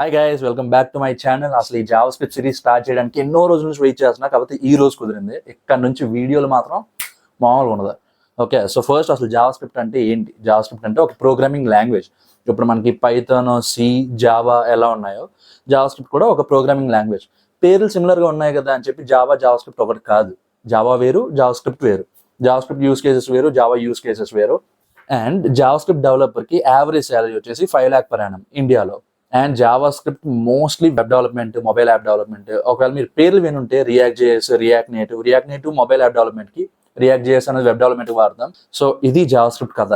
Hi guys, welcome back to my channel. అసలు ఈ Java script series start చేయడానికి ఎన్నో రోజుల నుంచి వెయిట్ చేస్తున్నా, కాకపోతే ఈ రోజు కుదిరింది. ఇక్కడ నుంచి వీడియోలు మాత్రం మామూలుగా ఉండదు. ఓకే, సో ఫస్ట్ అసలు జావా స్క్రిప్ట్ అంటే ఏంటి? జావా స్క్రిప్ట్ అంటే ఒక ప్రోగ్రామింగ్ లాంగ్వేజ్. ఇప్పుడు మనకి పైథాన్, సి, జావా ఎలా ఉన్నాయో జావా స్క్రిప్ట్ కూడా ఒక ప్రోగ్రామింగ్ లాంగ్వేజ్. పేర్లు సిమిలర్గా ఉన్నాయి కదా అని చెప్పి జావా స్క్రిప్ట్ ఒకటి కాదు. జావా వేరు, జావా స్క్రిప్ట్ వేరు. జావా స్క్రిప్ట్ యూస్ కేసెస్ వేరు, జావా యూస్ కేసెస్ వేరు. అండ్ జావా స్క్రిప్ట్ డెవలపర్కి యావరేజ్ శాలరీ వచ్చేసి 5 lakh per annum ఇండియాలో. And JavaScript mostly web development, mobile app development. ఒకవేళ మీరు పేర్లు వినుంటే React JS, React Native mobile app డెవలప్మెంట్కి, రియాక్ట్ జేఎస్ అనేది వెబ్ డెవలప్మెంట్కి వాడతాం. సో ఇది జావా స్క్రిప్ట్ కథ.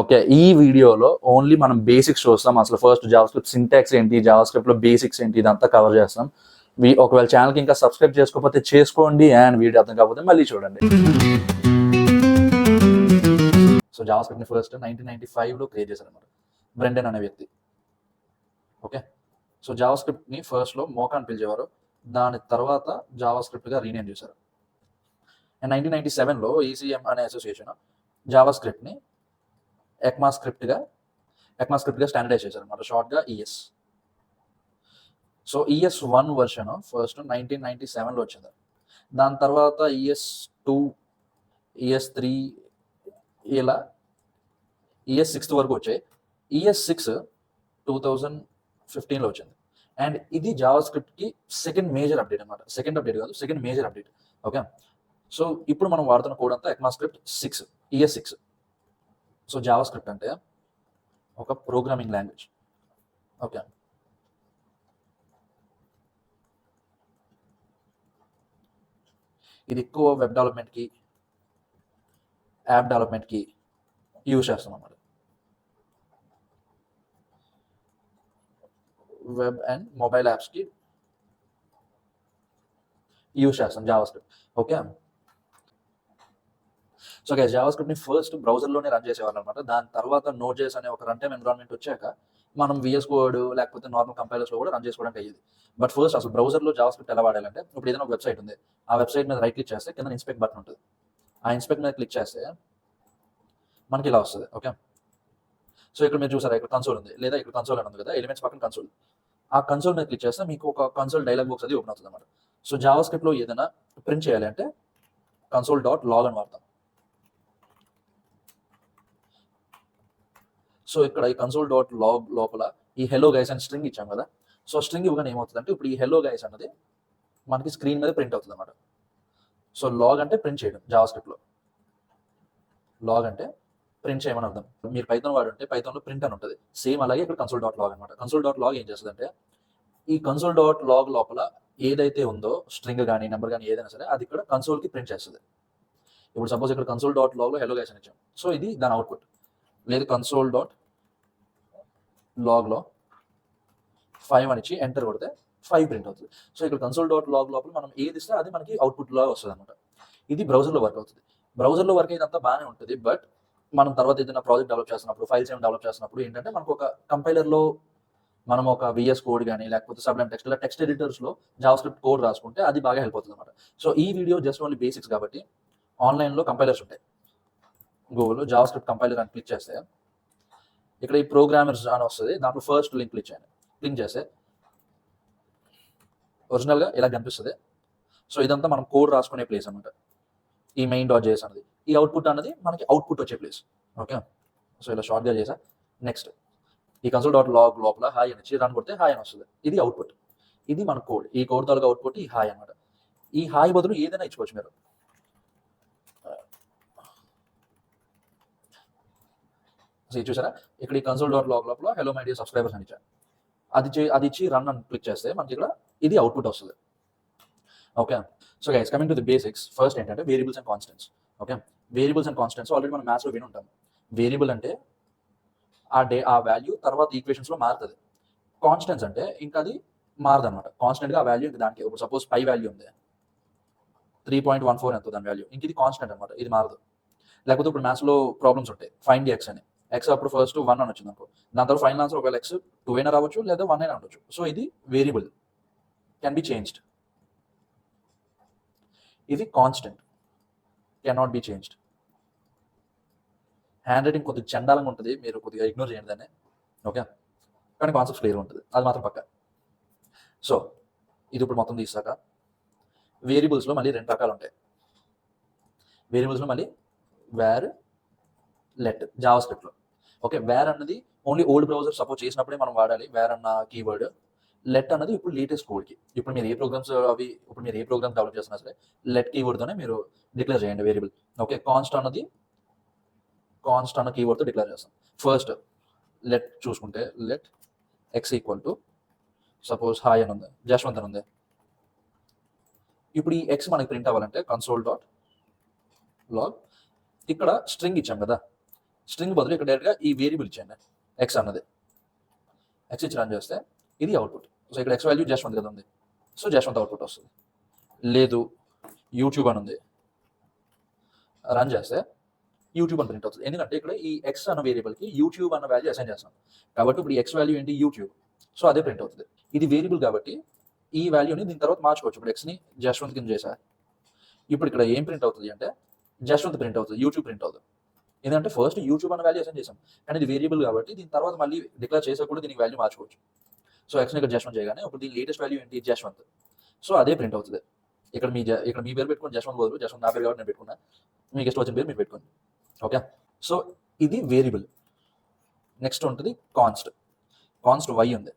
ఓకే, ఈ వీడియోలో ఓన్లీ మనం బేసిక్స్ చూస్తాం. అసలు ఫస్ట్ జావా స్క్రిప్ట్ సింటాక్స్ ఏంటి, జావా స్క్రిప్ట్లో బేసిక్స్ ఏంటి, ఇదంతా కవర్ చేస్తాం. ఒకవేళ ఛానల్కి ఇంకా సబ్స్క్రైబ్ చేసుకోకపోతే చేసుకోండి, అండ్ వీడియో అర్థం కాకపోతే మళ్ళీ చూడండి. సో జావా స్క్రిప్ట్ని ఫస్ట్ 1995లో క్రియేట్ చేశారు అనమాట బ్రెండన్ అనే వ్యక్తి. ఓకే, సో జావా స్క్రిప్ట్ని ఫస్ట్లో మోకా అని పిలిచేవారు. దాని తర్వాత జావా స్క్రిప్ట్గా రీనేమ్ చేశారు. అండ్ 1997లో ఈసీఎం అనే అసోసియేషన్ జావా స్క్రిప్ట్ని ఎక్మా స్క్రిప్ట్గా స్టాండర్డైజ్ చేశారు అనమాట, షార్ట్గా ES. So ES 1 version first 1997లో వచ్చింది. దాని తర్వాత ఈఎస్ 2, ఈఎస్ 3, ఇలా ఈఎస్ 6 వరకు వచ్చాయి. ఈఎస్ 6 2015లో వచ్చింది. అండ్ ఇది జావా స్క్రిప్ట్కి సెకండ్ మేజర్ అప్డేట్ అనమాట. Second major update. Okay, so ఇప్పుడు మనం వాడుతున్న కోడ్ అంతా ECMAScript 6, ES 6. So JavaScript అంటే ఒక ప్రోగ్రామింగ్ లాంగ్వేజ్. ఓకే, ఇది ఎక్కువ వెబ్ డెవలప్మెంట్కి, యాప్ డెవలప్మెంట్కి యూజ్ చేస్తాం అన్నమాట. వెబ్ అండ్ మొబైల్ యాప్స్కి యూజ్ చేస్తాం JavaScript. Okay, so guys Java స్క్రిప్ట్ని ఫస్ట్ బ్రౌజర్లోనే రన్ చేసేవాళ్ళు అనమాట. దాని తర్వాత నోడ్ జేఎస్ అనే ఒక రన్ టైమ్ ఎన్విరాన్మెంట్ వచ్చాక మనం విఎస్ కోడ్ లేకపోతే నార్మల్ కంపైలర్స్లో కూడా రన్ చేసుకోవడానికి అయ్యేది. బట్ ఫస్ట్ అసలు బ్రౌజర్లో జావా స్క్రిప్ట్ ఎలా వాడాలంటే, ఇప్పుడు ఏదైనా ఒక వెబ్సైట్ ఉంది, ఆ వెబ్సైట్ మీద రైట్ క్లిక్ చేస్తే కింద ఇన్స్పెక్ట్ బటన్ ఉంటుంది. ఆ ఇన్స్పెక్ట్ మీద క్లిక్ చేస్తే మనకి ఇలా వస్తుంది. ఓకే, సో ఇక్కడ మీరు చూసారా, ఇక్కడ కన్సోల్ ఉంది, లేదా ఇక్కడ కన్సోల్ అని ఉంది కదా, ఎలిమెంట్స్ పక్కన కన్సోల్. ఆ కన్సోల్ మీద క్లిక్ చేస్తే మీకు ఒక కన్సోల్ డైలాగ్ బాక్స్ అది ఓపెన్ అవుతుంది అనమాట. సో జావా స్క్రిప్ట్లో ఏదైనా ప్రింట్ చేయాలి అంటే console.log అని వాడతాం. సో ఇక్కడ ఈ console.log లోపల ఈ హెలో గైస్ అని స్ట్రింగ్ ఇచ్చాం కదా. సో స్ట్రింగ్ ఇవ్వగానే ఏమవుతుందంటే, ఇప్పుడు ఈ హెలో గైస్ అన్నది మనకి స్క్రీన్ మీద ప్రింట్ అవుతుంది అనమాట. సో లాగ్ అంటే ప్రింట్ చేయడం, జావా స్క్రిప్ట్లో లాగ్ అంటే ప్రింట్ చేయమని అర్థం. మీరు పైథాన్ వాడుంటే పైథాన్లో ప్రింట్ అని ఉంటుంది. సేమ్ అలాగే ఇక్కడ console.log అనమాట. console.log ఏం చేస్తుందంటే, ఈ console.log లోపల ఏదైతే ఉందో స్ట్రింగ్ కానీ నెంబర్ కానీ ఏదైనా సరే అది ఇక్కడ కన్సోల్కి ప్రింట్ చేస్తుంది. ఇప్పుడు సపోజ్ ఇక్కడ console.logలో హెలో గైస్ అని ఇచ్చాం. సో ఇది దాని అవుట్పుట్. లేదు console.logలో 5 అని ఇచ్చి ఎంటర్ కొడితే 5 ప్రింట్ అవుతుంది. సో ఇక్కడ console.log లోపల మనం ఏది ఇస్తే అది మనకి అవుట్పుట్లో వస్తుంది అనమాట. ఇది బ్రౌజర్లో వర్క్ అవుతుంది. బ్రౌజర్లో వర్క్ అయితే అంతా బాగానే ఉంటుంది. బట్ మనం తర్వాత ఏదైనా ప్రాజెక్ట్ డెవలప్ చేస్తున్నప్పుడు, ఫైల్స్ ఏమైనా డెవలప్ చేస్తున్నప్పుడు ఏంటంటే, మనకు ఒక కంపైలర్లో మనం ఒక విఎస్ కోడ్ కానీ లేకపోతే సబ్లైమ్ టెక్స్ట్ ఇలా టెక్స్ట్ ఎడిటర్స్లో జావా స్క్రిప్ట్ కోడ్ రాసుకుంటే అది బాగా హెల్ప్ అవుతుంది అనమాట. సో ఈ వీడియో జస్ట్ ఓన్లీ బేసిక్స్ కాబట్టి ఆన్లైన్లో కంపైలర్స్ ఉంటాయి. గూగుల్లో జావా స్క్రిప్ట్ కంపైలర్ అని క్లిక్ చేస్తే ఇక్కడ ఈ ప్రోగ్రామర్స్ అని వస్తుంది. దాంట్లో ఫస్ట్ లింక్ క్లిక్ చేస్తే ఒరిజినల్గా ఇలా కనిపిస్తుంది. సో ఇదంతా మనం కోడ్ రాసుకునే ప్లేస్ అనమాట. ఈ main.js అన్నది, ఈ అవుట్పుట్ అన్నది మనకి అవుట్పుట్ వచ్చే ప్లేస్. ఓకే, సో ఇలా షార్ట్గా చేసా. నెక్స్ట్ ఈ console.log లోపల హాయ్ అని రన్ కొడితే హాయ్ అని వస్తుంది. ఇది అవుట్పుట్. ఇది మన కోడ్. ఈ కోడ్ తాలూకా అవుట్పుట్ ఈ హాయ్ అనమాట. ఈ హాయ్ బదులు ఏదైనా ఇచ్చుకోవచ్చు మీరు. సో ఇది చూసారా, ఇక్కడ ఈ console.log లోపల హెలో మై డియర్ సబ్స్క్రైబర్స్ అని ఇచ్చారు. అది ఇచ్చి రన్ అని క్లిక్ చేస్తే మనకి ఇక్కడ ఇది అవుట్పుట్ వస్తుంది. Okay, so guys coming to the basics. First ఏంటంటే variables and constants. Okay, variables and constants already మనం మ్యాథ్స్లో విని ఉంటాం. వేరియబుల్ అంటే ఆ వాల్యూ తర్వాత ఈక్వేషన్స్లో మారుతుంది. కాన్స్టెంట్స్ అంటే ఇంకా అది మారదు అనమాట. కాన్స్టెంట్గా ఆ వాల్యూ ఇంకా దానికి, ఇప్పుడు సపోజ్ పై వాల్యూ ఉంది 3.14 ఎంతో దాని వాల్యూ, ఇంక ఇది కాన్స్టెంట్ అనమాట, ఇది మారదు. లేకపోతే ఇప్పుడు మ్యాథ్స్లో ప్రాబ్లమ్స్ ఉంటాయి, ఫైండ్ ది ఎక్స్ అని. ఎక్స్ అప్పుడు ఫస్ట్ 1 అని వచ్చింది అనుకో, దాని తర్వాత ఫైనల్ ఆన్సర్ ఒకవేళ ఎక్స్ 2 అయినా రావచ్చు, లేదా 1 అయినా ఉండొచ్చు. సో ఇది వేరియబుల్, కెన్ బి చేంజ్డ్. ఇది constant, cannot be changed. Hand writing కొద్దిగా చండాలంగా ఉంటుంది, మీరు కొద్దిగా ఇగ్నోర్ చేయండి దాన్ని. ఓకే, కానీ కాన్సెప్ట్స్ క్లియర్ ఉంటుంది, అది మాత్రం పక్క. సో ఇది ఇప్పుడు మొత్తం తీసాక వేరియబుల్స్లో మళ్ళీ 2 రకాలు ఉంటాయి. వేరియబుల్స్లో మళ్ళీ వేర్, లెట్ జావా స్క్రిప్ట్లో. ఓకే, వేర్ అన్నది ఓన్లీ ఓల్డ్ బ్రౌజర్ సపోర్ట్ చేసినప్పుడే మనం వాడాలి వేర్ అన్న కీవర్డ్. లెట్ అన్నది ఇప్పుడు లేటెస్ట్ కోడ్కి, ఇప్పుడు మీరు ఏ ప్రోగ్రామ్స్ డెవలప్ చేస్తున్నా సరే లెట్ కీవర్డ్తోనే మీరు డిక్లేర్ చేయండి వేరియబుల్. ఓకే, కాన్స్ట్ అన్న కీవర్డ్తో డిక్లేర్ చేస్తాం. ఫస్ట్ లెట్ చూసుకుంటే let X equal to suppose hi అని ఉంది, జశ్వంత్ అని ఉంది. ఇప్పుడు ఈ ఎక్స్ మనకి ప్రింట్ అవ్వాలంటే console.log ఇక్కడ స్ట్రింగ్ ఇచ్చాం కదా, స్ట్రింగ్ బదులు ఇక్కడ డైరెక్ట్గా ఈ వేరియబుల్ ఇచ్చాను ఎక్స్ అన్నది. ఎక్స్ ఇచ్చి రన్ చేస్తే ఇది అవుట్పుట్. సో ఇక్కడ ఎక్స్ వాల్యూ జశ్వంత్ కదా ఉంది, సో జశ్వంత్ అవుట్పుట్ వస్తుంది. లేదు యూట్యూబ్ అని ఉంది, రన్ చేస్తే యూట్యూబ్ అని ప్రింట్ అవుతుంది. ఎందుకంటే ఇక్కడ ఈ ఎక్స్ అన్న వేరియబుల్కి యూట్యూబ్ అన్న వాల్యూ అసైన్ చేస్తాం కాబట్టి ఇప్పుడు ఈ ఎక్స్ వాల్యూ ఏంటి యూట్యూబ్, సో అదే ప్రింట్ అవుతుంది. ఇది వేరియబుల్ కాబట్టి ఈ వాల్యూని దీని తర్వాత మార్చుకోవచ్చు. ఇప్పుడు ఎక్స్ని జశ్వంత్ కింద చేశా, ఇప్పుడు ఇక్కడ ఏం ప్రింట్ అవుతుంది అంటే జశ్వంత్ ప్రింట్ అవుతుంది, యూట్యూబ్ ప్రింట్ అవుతుంది. ఎందుకంటే ఫస్ట్ యూట్యూబ్ అన్న వాల్యూ అసైన్ చేసాం, కానీ ఇది వేరియబుల్ కాబట్టి దీని తర్వాత మళ్ళీ డిక్లేర్ చేసా కూడా దీనికి వాల్యూ మార్చుకోవచ్చు. సో ఎక్స్ని ఇక్కడ జశ్వంత్ చేయగానే ఇప్పుడు దీని లేటెస్ట్ వాల్యూ ఏంటి జశ్వంత్, సో అదే ప్రింట్ అవుతుంది. ఇక్కడ మీ పేరు పెట్టుకుని జశ్వంత్ బదులు జశ్వంత్ నా పేరు కాబట్టి నేను పెట్టుకున్నా, మీకు ఇష్టం వచ్చిన పేరు మీరు పెట్టుకోండి. ఓకే, సో ఇది వేరియబుల్. నెక్స్ట్ ఉంటుంది కాన్స్ట్ వై ఉంది,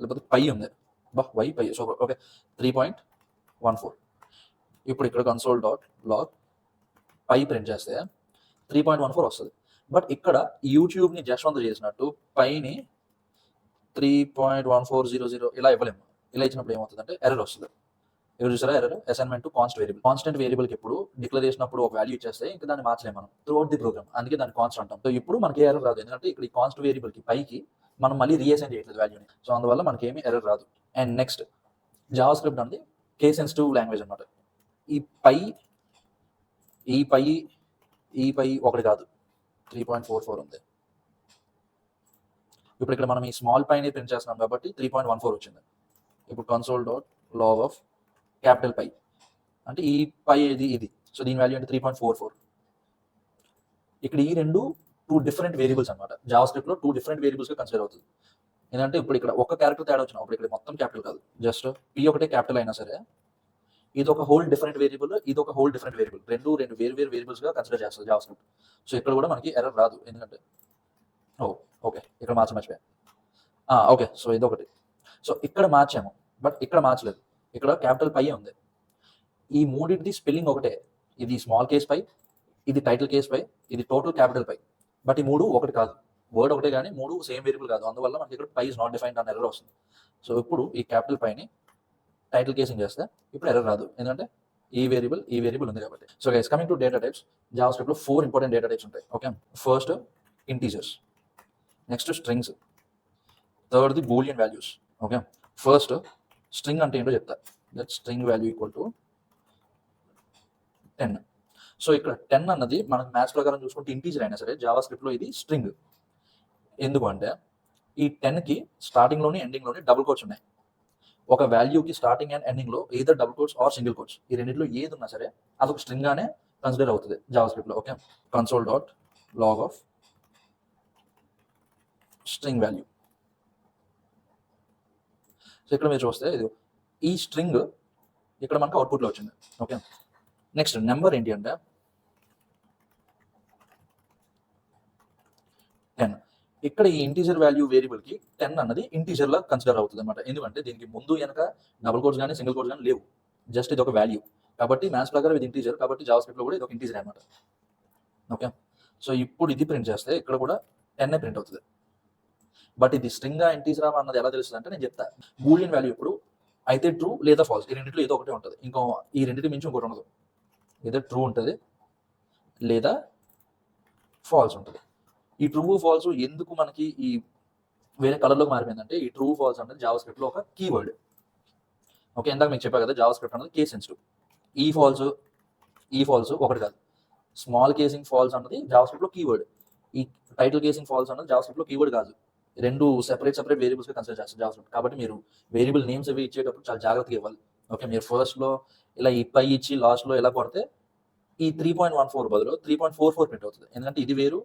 లేకపోతే పై ఉంది, వై పై. So okay 3.14. ఇప్పుడు ఇక్కడ console.log పై ప్రింట్ చేస్తే 3.14 వస్తుంది. బట్ ఇక్కడ యూట్యూబ్ని జశ్వంత్ చేసినట్టు పైని 3.1400 ఇలా ఇవ్వలేము. ఇలా ఇచ్చినప్పుడు ఏమవుతుందంటే ఎర్రర్ వస్తుంది. ఎవరు చూసారా ఎర్రర్? అసైన్మెంట్ టు కాన్స్టెంట్ వేరియబుల్కి ఇప్పుడు డిక్లేర్ చేసినప్పుడు ఒక వాల్యూ ఇచ్చేస్తే ఇంకా దాన్ని మార్చలేము మనం త్రూఅవుట్ ది ప్రోగ్రామ్, అందుకే దాన్ని కాన్స్ట్ అంటాం. సో ఇప్పుడు మనకి ఎర్రర్ రాదు, ఎందుకంటే ఇక్కడ ఈ కాన్స్ట్ వేరియబుల్కి పైకి మనం మళ్ళీ రీఅసైన్ చేయట్లేదు వాల్యూని, సో అందువల్ల మనకి ఏమీ ఎర్రర్ రాదు. అండ్ నెక్స్ట్ జావా స్క్రిప్ట్ అనేది కేస్ సెన్సిటివ్ లాంగ్వేజ్ అనమాట. ఈ పై ఒకటి కాదు, 3.44 ఉంది. ఇప్పుడు ఇక్కడ మనం ఈ స్మాల్ పైని ప్రింట్ చేస్తున్నాం కాబట్టి 3.14 వచ్చింది. ఇప్పుడు console.log ఆఫ్ క్యాపిటల్ పై అంటే ఈ పై ఇది, సో దీని వాల్యూ అంటే 3.44. ఇక్కడ ఈ టూ డిఫరెంట్ వేరియబుల్స్ అనమాట. జావా స్క్రిప్ట్లో 2 డిఫరెంట్ వేరియబుల్స్గా కన్సిడర్ అవుతుంది. ఎందుకంటే ఇప్పుడు ఇక్కడ ఒక క్యారెక్టర్ తేడా వచ్చినా, ఇప్పుడు ఇక్కడ మొత్తం క్యాపిటల్ కాదు, జస్ట్ పి ఒకటే క్యాపిటల్ అయినా సరే ఇది ఒక హోల్ డిఫరెంట్ వేరియబుల్, ఇది ఒక హోల్ డిఫరెంట్ వేరియబుల్, రెండు వేరు వేరియబుల్స్గా కన్సిడర్ చేస్తుంది జావా స్క్రిప్ట్. సో ఇక్కడ కూడా మనకి ఎర్రర్ రాదు, ఎందుకంటే ఓకే ఇక్కడ మర్చిపోయా. ఓకే, సో ఇది ఒకటి. సో ఇక్కడ మార్చాము, బట్ ఇక్కడ మార్చలేదు, ఇక్కడ క్యాపిటల్ పై ఉంది. ఈ మూడింటిది స్పెల్లింగ్ ఒకటే, ఇది స్మాల్ కేస్ పై, ఇది టైటిల్ కేస్ పై, ఇది టోటల్ క్యాపిటల్ పై, బట్ ఈ మూడు ఒకటి కాదు, వర్డ్ ఒకటే కానీ మూడు సేమ్ వేరియబుల్ కాదు. అందువల్ల మనకి ఇక్కడ పై ఇస్ నాట్ డిఫైన్డ్ అన్న ఎర్రర్ వస్తుంది. సో ఇప్పుడు ఈ క్యాపిటల్ పైని టైటిల్ కేసింగ్ చేస్తే ఇప్పుడు ఎర్రర్ రాదు, ఎందుకంటే ఈ వేరియబుల్ ఉంది కాబట్టి. So guys, coming to data types, Java స్క్రిప్ట్లో 4 ఇంపార్టెంట్ డేటా టైప్స్ ఉంటాయి. Okay, first integers, next strings, third the boolean values. Okay, first string అంటే ఏంటో చెప్తా. That string value equal to 10. So ఇక్కడ 10 అన్నది మనకు మ్యాథ్స్ ప్రకారం చూసుకుంటే ఇంటీజర్ అయినా సరే జావా స్క్రిప్ట్లో ఇది స్ట్రింగ్. ఎందుకు అంటే ఈ 10కి స్టార్టింగ్లోని ఎండింగ్లోని డబుల్ కోట్స్ ఉన్నాయి. ఒక వాల్యూకి స్టార్టింగ్ అండ్ ఎండింగ్లో either double quotes or single quotes, ఈ రెండింటిలో ఏది ఉన్నా సరే అదొక స్ట్రింగ్ గానే కన్సిడర్ అవుతుంది జావా స్క్రిప్ట్లో. Okay, console.log of string value. So ఇక్కడ మీరు చూస్తే ఇది ఈ స్ట్రింగ్ ఇక్కడ మనకు అవుట్పుట్లో వచ్చింది. ఓకే, నెక్స్ట్ నెంబర్ ఏంటి అంటే 10. ఇక్కడ ఈ ఇంటీజర్ వాల్యూ వేరియబుల్కి 10 అన్నది ఇంటీజర్లా కన్సిడర్ అవుతుంది అనమాట. ఎందుకంటే దీనికి ముందు వెనక డబుల్ కోట్స్ కానీ సింగిల్ కోట్స్ కానీ లేవు, జస్ట్ ఇది ఒక వాల్యూ కాబట్టి మ్యాథ్స్ ప్రకారం ఇది ఇంటీజర్ కాబట్టి జావా స్క్రిప్ట్లో కూడా ఇది ఒక ఇంటీజర్ అనమాట. ఓకే, సో ఇప్పుడు ఇది ప్రింట్ చేస్తే ఇక్కడ కూడా 10 ప్రింట్ అవుతుంది. బట్ ఇది స్ట్రింగ్ ఇంటీజరా అన్నది ఎలా తెలుస్తుంది అంటే నేను చెప్తా. బూలియన్ వాల్యూ ఇప్పుడు అయితే ట్రూ లేదా ఫాల్స్, ఈ రెండింటిలో ఏదో ఒకటే ఉంటుంది, ఇంకో ఈ రెండింటి మించి ఇంకోటి ఉండదు. ఏదో ట్రూ ఉంటుంది లేదా ఫాల్స్ ఉంటుంది. ఈ ట్రూ ఫాల్స్ ఎందుకు మనకి ఈ వేరే కలర్లోకి మారిపోయిందంటే ఈ ట్రూ ఫాల్స్ అనేది జావా స్క్రిప్ట్లో ఒక కీవర్డ్. ఓకే, ఇందాక మీకు చెప్పా కదా జావా స్క్రిప్ట్ అనేది కేస్ సెన్సిటివ్. ఈ ఫాల్స్ ఒకటి కాదు, స్మాల్ కేసింగ్ ఫాల్స్ అన్నది జావా స్క్రిప్ట్లో కీవర్డ్. ఈ టైటిల్ కేసింగ్ ఫాల్స్ అన్నది జావా స్క్రిప్ట్లో కీవర్డ్ కాదు, రెండు సెపరేట్ వేరియబుల్స్గా కన్సిడర్ చేస్తారు జావా స్క్రిప్ట్. కాబట్టి మీరు వేరియబుల్ నేమ్స్ అవి ఇచ్చేటప్పుడు చాలా జాగ్రత్తగా ఇవ్వాలి. ఓకే, మీరు ఫస్ట్లో ఇలా ఈ పై ఇచ్చి లాస్ట్లో ఎలా కొడితే ఈ 3.14 బదులు 3.44 ప్రింట్ అవుతుంది, ఎందుకంటే ఇది వేరు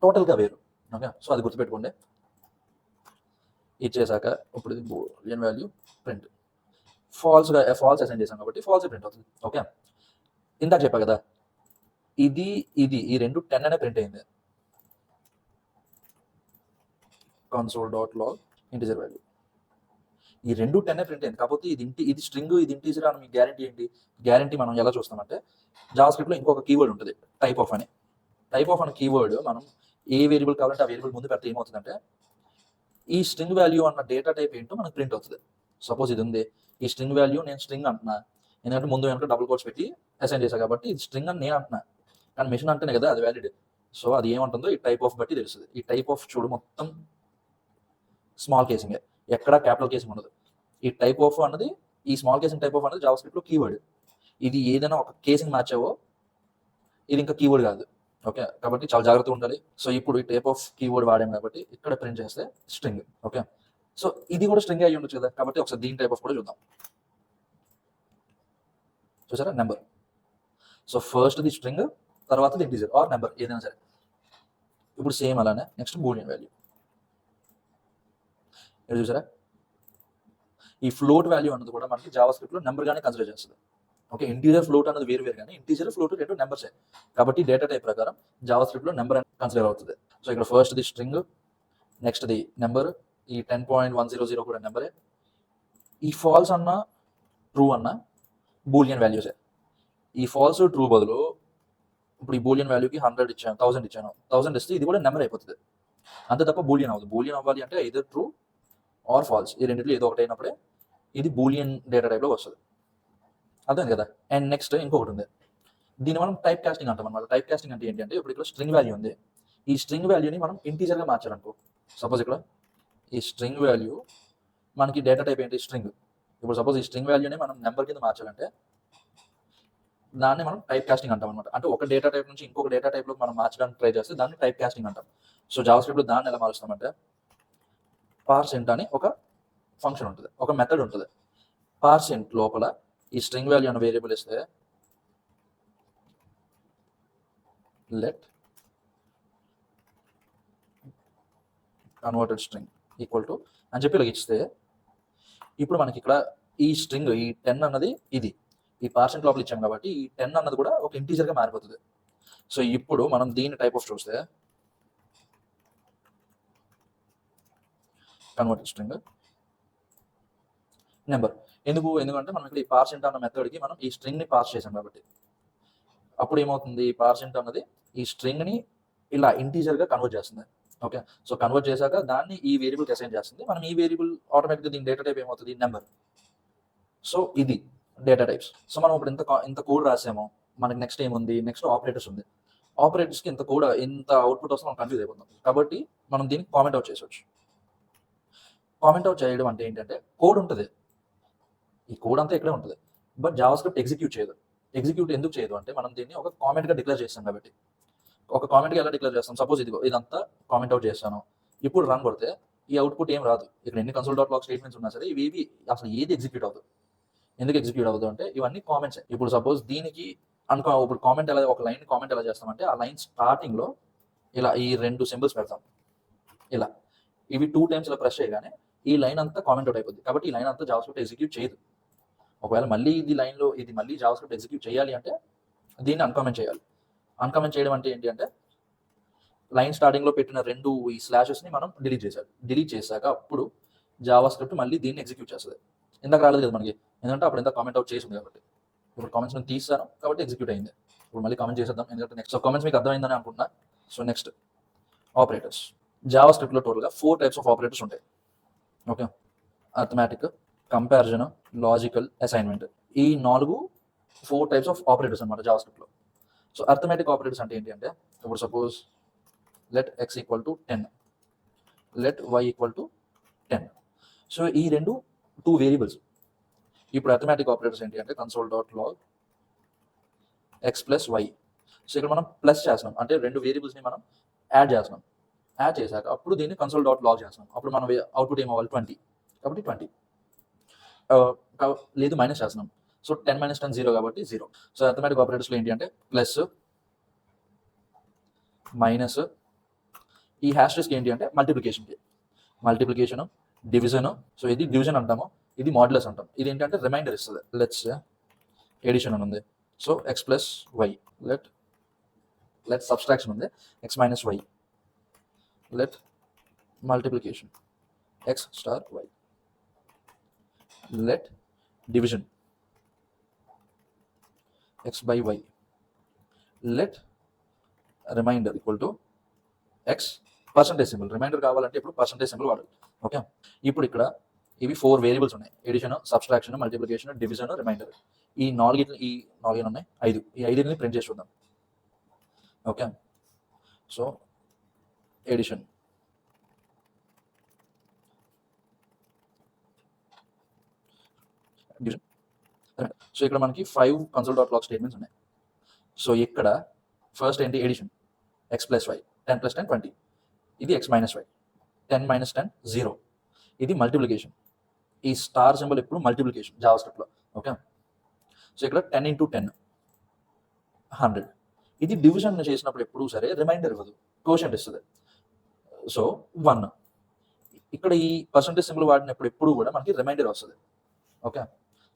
టోటల్గా వేరు. ఓకే, సో అది గుర్తుపెట్టుకోండి. ఇచ్చేసాక ఇప్పుడు ఇది boolean value print. False assign చేసాం కాబట్టి ఫాల్స్ ప్రింట్ అవుతుంది. ఓకే, ఇందాక చెప్పా కదా ఇది ఈ రెండు 10 అనే ప్రింట్ అయింది. console.log ఇంటిజర్ వాల్యూ ఈ రెండు 10 ప్రింట్ అయింది. కాకపోతే ఇది స్ట్రింగ్, ఇది ఇంటీజర్ అని మీకు గ్యారంటీ ఏంటి? గ్యారంటీ మనం ఎలా చూస్తామంటే జావాస్క్రిప్ట్లో ఇంకొక కీవర్డ్ ఉంటుంది టైప్ ఆఫ్ అని. టైప్ ఆఫ్ అనే కీవర్డ్ మనం ఏ వేరియబుల్ కావాలంటే ఆ వేరియబుల్ ముందు పెడితే ఏమవుతుందంటే ఈ స్ట్రింగ్ వాల్యూ అన్న డేటా టైప్ ఏంటో మనకు ప్రింట్ అవుతుంది. సపోజ్ ఇది ఉంది, ఈ స్ట్రింగ్ వాల్యూ నేను స్ట్రింగ్ అంటున్నా, ఎందుకంటే ముందు వెనక డబుల్ కోట్స్ పెట్టి అసైన్ చేశాను కాబట్టి ఇది స్ట్రింగ్ అని నేను అంటున్నా, కానీ మెషిన్ అంటేనే కదా అది వ్యాలిడ్. సో అది ఏమంటుందో ఈ టైప్ ఆఫ్ బట్టి తెలుస్తుంది. ఈ టైప్ ఆఫ్ చూడు మొత్తం స్మాల్ కేసింగ్, ఎక్కడ క్యాపిటల్ కేసింగ్ ఉండదు. ఈ టైప్ ఆఫ్ అన్నది, ఈ స్మాల్ కేసింగ్ టైప్ ఆఫ్ అనేది జావాస్క్రిప్ట్లో కీవర్డ్. ఇది ఏదైనా ఒక కేసింగ్ మార్చావో ఇది ఇంకా కీవర్డ్ కాదు. ఓకే, కాబట్టి చాలా జాగ్రత్తగా ఉండాలి. సో ఇప్పుడు ఈ టైప్ ఆఫ్ కీవర్డ్ వాడాం కాబట్టి ఇక్కడ ప్రింట్ చేస్తే స్ట్రింగ్. ఓకే, సో ఇది కూడా స్ట్రింగ్ అయ్యి ఉండొచ్చు కదా, కాబట్టి ఒకసారి దీని టైప్ ఆఫ్ కూడా చూద్దాం. చూసారా, number. So first the string, తర్వాత ది ఇంటీజర్ ఆర్ నెంబర్ ఏదైనా సరే. ఇప్పుడు సేమ్ అలానే నెక్స్ట్ బూలియన్ వాల్యూ. ఇక్కడ చూసారా, ఈ ఫ్లోట్ వాల్యూ అన్నది కూడా మనకి జావాస్క్రిప్ట్లో నెంబర్ గానే కన్సిడర్ చేస్తుంది. ఓకే, ఇంటీజర్ ఫ్లోట్ అన్నది వేరు కానీ ఇంటీజర్ ఫ్లోట్ రెండు నెంబర్సే కాబట్టి డేటా టైప్ ప్రకారం జావాస్క్రిప్ట్లో నెంబర్ అని కన్సిడర్ అవుతుంది. సో ఇక్కడ first the string, next the number, ఈ 10.100 కూడా నెంబరే. ఈ ఫాల్స్ అన్న ట్రూ అన్న బూలియన్ వాల్యూసే. ఈ ఫాల్స్ ట్రూ బదులు ఇప్పుడు ఈ బూలియన్ వాల్యూకి 100 ఇచ్చాను, 1000 ఇచ్చాను, 1000 ఇస్తే ఇది కూడా నెంబర్ అయిపోతుంది. అంతే తప్ప బూలియన్ అవుతుంది. బూలియన్ అవ్వాలి అంటే ఇదర్ ట్రూ ఆర్ ఫాల్స్, ఈ రెండింటిలో ఏదో ఒకటి అయినప్పుడే ఇది బూలియన్ డేటా టైప్లోకి వస్తుంది. అర్థం కదా. అండ్ నెక్స్ట్ ఇంకొకటి ఉంది, దీన్ని మనం టైప్ కాస్టింగ్ అంటాం అనమాట. టైప్ కాస్టింగ్ అంటే ఏంటి అంటే ఇప్పుడు ఇక్కడ స్ట్రింగ్ వాల్యూ ఉంది, ఈ స్ట్రింగ్ వాల్యూని మనం ఇంటీజర్గా మార్చాలనుకో. సపోజ్ ఇక్కడ ఈ స్ట్రింగ్ వాల్యూ మనకి డేటా టైప్ ఏంటి? స్ట్రింగ్. ఇప్పుడు సపోజ్ ఈ స్ట్రింగ్ వాల్యూని మనం నెంబర్ కింద మార్చాలంటే దాన్ని మనం టైప్ కాస్టింగ్ అంటాం అనమాట. అంటే ఒక డేటా టైప్ నుంచి ఇంకొక డేటా టైప్లో మనం మార్చడానికి ట్రై చేస్తే దాన్ని టైప్ కాస్టింగ్ అంటాం. సో జావాస్క్రిప్ట్లో దాన్ని ఎలా మారుస్తామంటే పార్సెంట్ అని ఒక ఫంక్షన్ ఉంటుంది, ఒక మెథడ్ ఉంటుంది. పార్సెంట్ లోపల ఈ స్ట్రింగ్ వాల్యూ అన్న వేరియబుల్ ఇస్తే let converted string equal to అని చెప్పి ఇలా ఇస్తే ఇప్పుడు మనకి ఇక్కడ ఈ స్ట్రింగ్ ఈ 10 అన్నది ఇది ఈ పార్సెంట్ లోపల ఇచ్చాం కాబట్టి ఈ 10 అన్నది కూడా ఒక ఇంటీజర్గా మారిపోతుంది. సో ఇప్పుడు మనం దీని టైప్ ఆఫ్ చూస్తే కన్వర్టెడ్ స్ట్రింగ్ నెంబర్. ఎందుకంటే మనం ఇక్కడ ఈ పార్సెంట్ అన్న మెథడ్కి మనం ఈ స్ట్రింగ్ని పాస్ చేసాం కాబట్టి అప్పుడు ఏమవుతుంది, ఈ పార్సెంట్ అన్నది ఈ స్ట్రింగ్ని ఇలా ఇంటీజర్గా కన్వర్ట్ చేస్తుంది. ఓకే, సో కన్వర్ట్ చేశాక దాన్ని ఈ వేరియబుల్కి అసైన్ చేస్తుంది. మనం ఈ వేరియబుల్ ఆటోమేటిక్గా దీని డేటా టైప్ ఏమవుతుంది? నెంబర్. సో ఇది డేటా టైప్స్. సో మనం ఇప్పుడు ఇంత కోడ్ రాసామో మనకి నెక్స్ట్ ఏముంది? నెక్స్ట్ ఆపరేటర్స్ ఉంది. ఆపరేటర్స్కి ఇంత కోడ్ ఇంత అవుట్పుట్ వస్తే మనం కన్ఫ్యూజ్ అయిపోతాం. కాబట్టి మనం దీన్ని కామెంట్ అవుట్ చేసవచ్చు. కామెంట్ అవుట్ చేయడం అంటే ఏంటంటే కోడ్ ఉంటుంది, ఈ కోడ్ అంతా ఇక్కడే ఉంటుంది, బట్ జావాస్క్రిప్ట్ ఎగ్జిక్యూట్ చేయదు. ఎగ్జిక్యూట్ ఎందుకు చేయదు అంటే మనం దీన్ని ఒక కామెంట్గా డిక్లేర్ చేస్తాం కాబట్టి. ఒక కామెంట్గా ఎలా డిక్లేర్ చేస్తాం? సపోజ్ ఇదంతా కామెంట్ అవుట్ చేస్తాను, ఇప్పుడు రన్ కొడితే ఈ అవుట్పుట్ ఏం రాదు. ఇక్కడ ఎన్ని console.log స్టేట్మెంట్స్ ఉన్నా సరే ఇవి అసలు ఏది ఎగ్జిక్యూట్ అవ్వదు. ఎందుకు ఎగ్జిక్యూట్ అవ్వదు అంటే ఇవన్నీ కామెంట్స్. ఇప్పుడు సపోజ్ దీనికి ఇప్పుడు కామెంట్ ఎలా, ఒక లైన్ కామెంట్ ఎలా చేస్తామంటే ఆ లైన్ స్టార్టింగ్లో ఇలా ఈ 2 సింబల్స్ పెడతాం. ఇలా ఇవి 2 టైమ్స్ ఇలా ప్రెస్ చేయగానే ఈ లైన్ అంతా కామెంట్ అవుట్ అయిపోద్ది. కాబట్టి ఈ లైన్ అంతా జావాస్క్రిప్ట్ ఎగ్జిక్యూట్ చేయదు. ఒకవేళ మళ్ళీ ఇది మళ్ళీ జావాస్క్రిప్ట్ ఎగ్జిక్యూట్ చేయాలి అంటే దీన్ని అన్కామెంట్ చేయాలి. అన్కామెంట్ చేయడం అంటే ఏంటి అంటే లైన్ స్టార్టింగ్లో పెట్టిన 2 ఈ స్లాషెస్ని మనం డిలీట్ చేశారు. డిలీట్ చేశాక అప్పుడు జావాస్క్రిప్ట్ మళ్ళీ దీన్ని ఎగ్జిక్యూట్ చేస్తుంది. ఇందాక రాలేదు కదా మనకి, ఎందుకంటే అప్పుడు ఎంత కామెంట్ అవుట్ చేసింది కాబట్టి. ఇప్పుడు కామెంట్స్ నేను తీస్తాను కాబట్టి ఎగ్జిక్యూట్ అయింది. ఇప్పుడు మళ్ళీ కామెంట్ చేసేద్దాం, ఎందుకంటే నెక్స్ట్ కామెంట్స్ మీకు అర్థమైందని అనుకుంటున్నా. So next operators. జావాస్క్రిప్ట్లో టోటల్గా 4 టైప్స్ ఆఫ్ ఆపరేటర్స్ ఉంటాయి. Okay, arithmetic, comparison, logical, assignment. ఈ 4 టైప్స్ ఆఫ్ ఆపరేటర్స్ అనమాట జావాస్క్రిప్ట్లో. సో అర్థమెటిక్ ఆపరేటర్స్ అంటే ఏంటి అంటే ఇప్పుడు suppose let x equal to 10, let y equal to 10. So ఈ 2 వేరియబుల్స్. ఇప్పుడు అర్థమెటిక్ ఆపరేటర్స్ ఏంటి అంటే console.log x plus y. So ఇక్కడ మనం ప్లస్ చేస్తున్నాం అంటే 2 వేరియబుల్స్ని మనం యాడ్ చేస్తున్నాం. యాడ్ చేశాక అప్పుడు దీన్ని console.log చేస్తున్నాం. అప్పుడు మనం అవుట్పుట్ ఏమవ్వాలి? 20. కాబట్టి 20. లేదు మైనస్ చేస్తున్నాం. సో 10 - 10 0 కాబట్టి 0. సో అర్థమెటిక్ ఆపరేటర్స్లో ఏంటి అంటే ప్లస్, మైనస్, ఈ హ్యాషెస్కి ఏంటి అంటే మల్టిప్లికేషన్, డివిజన్. సో ఇది డివిజన్ అంటాము, ఇది మాడ్యులస్ అంటాం. ఇది ఏంటంటే రిమైండర్ ఇస్తుంది. లెట్స్ ఎడిషన్ అని ఉంది, so x plus y. Let subtraction ఉంది, x minus y. Let multiplication x star y. Let division x by y. Let remainder equal to x percentage symbol. Remainder కావాలంటే ఇప్పుడు percentage symbol వాడాలి. Okay, ఇప్పుడు ఇక్కడ ఇవి 4 variables ఉన్నాయి, addition, subtraction, multiplication, division, remainder. ఈ నాలుగు ఉన్నాయి, 5. ఈ 5ని ప్రింట్ చేసి చూద్దాం. Okay, so addition, division. So ఇక్కడ మనకి 5 కన్సోల్ డాట్ లాగ్ స్టేట్మెంట్స్ ఉన్నాయి. సో ఇక్కడ ఫస్ట్ ఏంటి, ఎడిషన్, ఎక్స్ ప్లస్ వై, 10 + 10 20. ఇది ఎక్స్ మైనస్ వై, 10 - 10 0. ఇది మల్టిప్లికేషన్. ఈ స్టార్ సింబల్ ఎప్పుడు మల్టిప్లికేషన్ జావా స్క్రిప్ట్లో. ఓకే, సో ఇక్కడ 10 × 10 100. ఇది డివిజన్ చేసినప్పుడు ఎప్పుడు సరే రిమైండర్ ఇవ్వదు, కోషంట్ ఇస్తుంది. సో 1. ఇక్కడ ఈ పర్సంటేజ్ సింబల్ వాడినప్పుడు ఎప్పుడు కూడా మనకి రిమైండర్ వస్తుంది. ఓకే,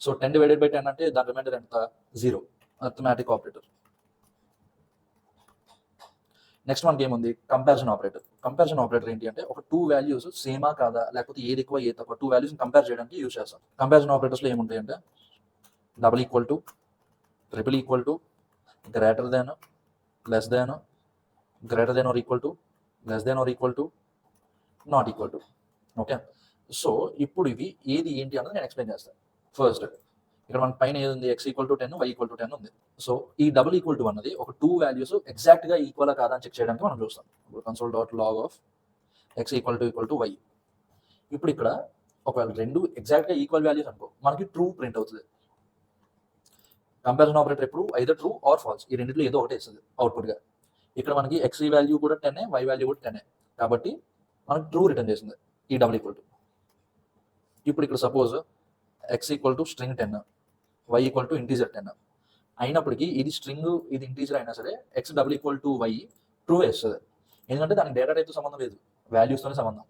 సో 10 / 10 అంటే దాని రిమైండర్ ఎంత, 0. Arithmetic operator. నెక్స్ట్ మనకి ఏముంది, కంపారిజన్ ఆపరేటర్. కంపారిజన్ ఆపరేటర్ ఏంటి అంటే ఒక 2 వాల్యూస్ సేమా కాదా, లేకపోతే ఏది ఎక్కువ ఏది తక్కువ, 2 వాల్యూస్ కంపేర్ చేయడానికి యూజ్ చేస్తాం. కంపారిజన్ ఆపరేటర్స్లో ఏముంటాయి అంటే double equal to, triple equal to, greater than, less than, greater than or equal to, less than or equal to, not equal to. Okay, so ఇప్పుడు ఇవి ఏది ఏంటి అన్నది నేను ఎక్స్ప్లెయిన్ చేస్తాను. ఫస్ట్ ఇక్కడ మన పైన ఏది ఉంది, x = 10, y = 10 ఉంది. సో ఈ డబుల్ ఈక్వల్ టు అన్నది ఒక 2 వాల్యూస్ ఎగ్జాక్ట్గా ఈక్వల్ కాదా అని చెక్ చేయడానికి మనం చూస్తాం. ఇప్పుడు console dot log of x = y. ఇప్పుడు ఇక్కడ ఒకవేళ 2 ఎగ్జాక్ట్గా ఈక్వల్ వాల్యూస్ అనుకో, మనకి ట్రూ ప్రింట్ అవుతుంది. కంపారిజన్ ఆపరేటర్ ఎప్పుడు ఐదర్ ట్రూ ఆర్ ఫాల్స్, ఈ రెండింటిలో ఏదో ఒకటి ఇస్తుంది అవుట్పుట్గా. ఇక్కడ మనకి x వాల్యూ కూడా 10, y వాల్యూ కూడా 10, కాబట్టి మనకి ట్రూ రిటర్న్ చేస్తుంది ఈ డబుల్ ఈక్వల్ టు. ఇప్పుడు ఇక్కడ suppose x = string 10, y = integer 10 అయినప్పటికీ ఇది స్ట్రింగ్, ఇది ఇంటీజర్ అయినా సరే x = y ట్రూ వేస్తుంది. ఎందుకంటే దానికి డేటా టైప్తో సంబంధం లేదు, వాల్యూస్తోనే సంబంధం.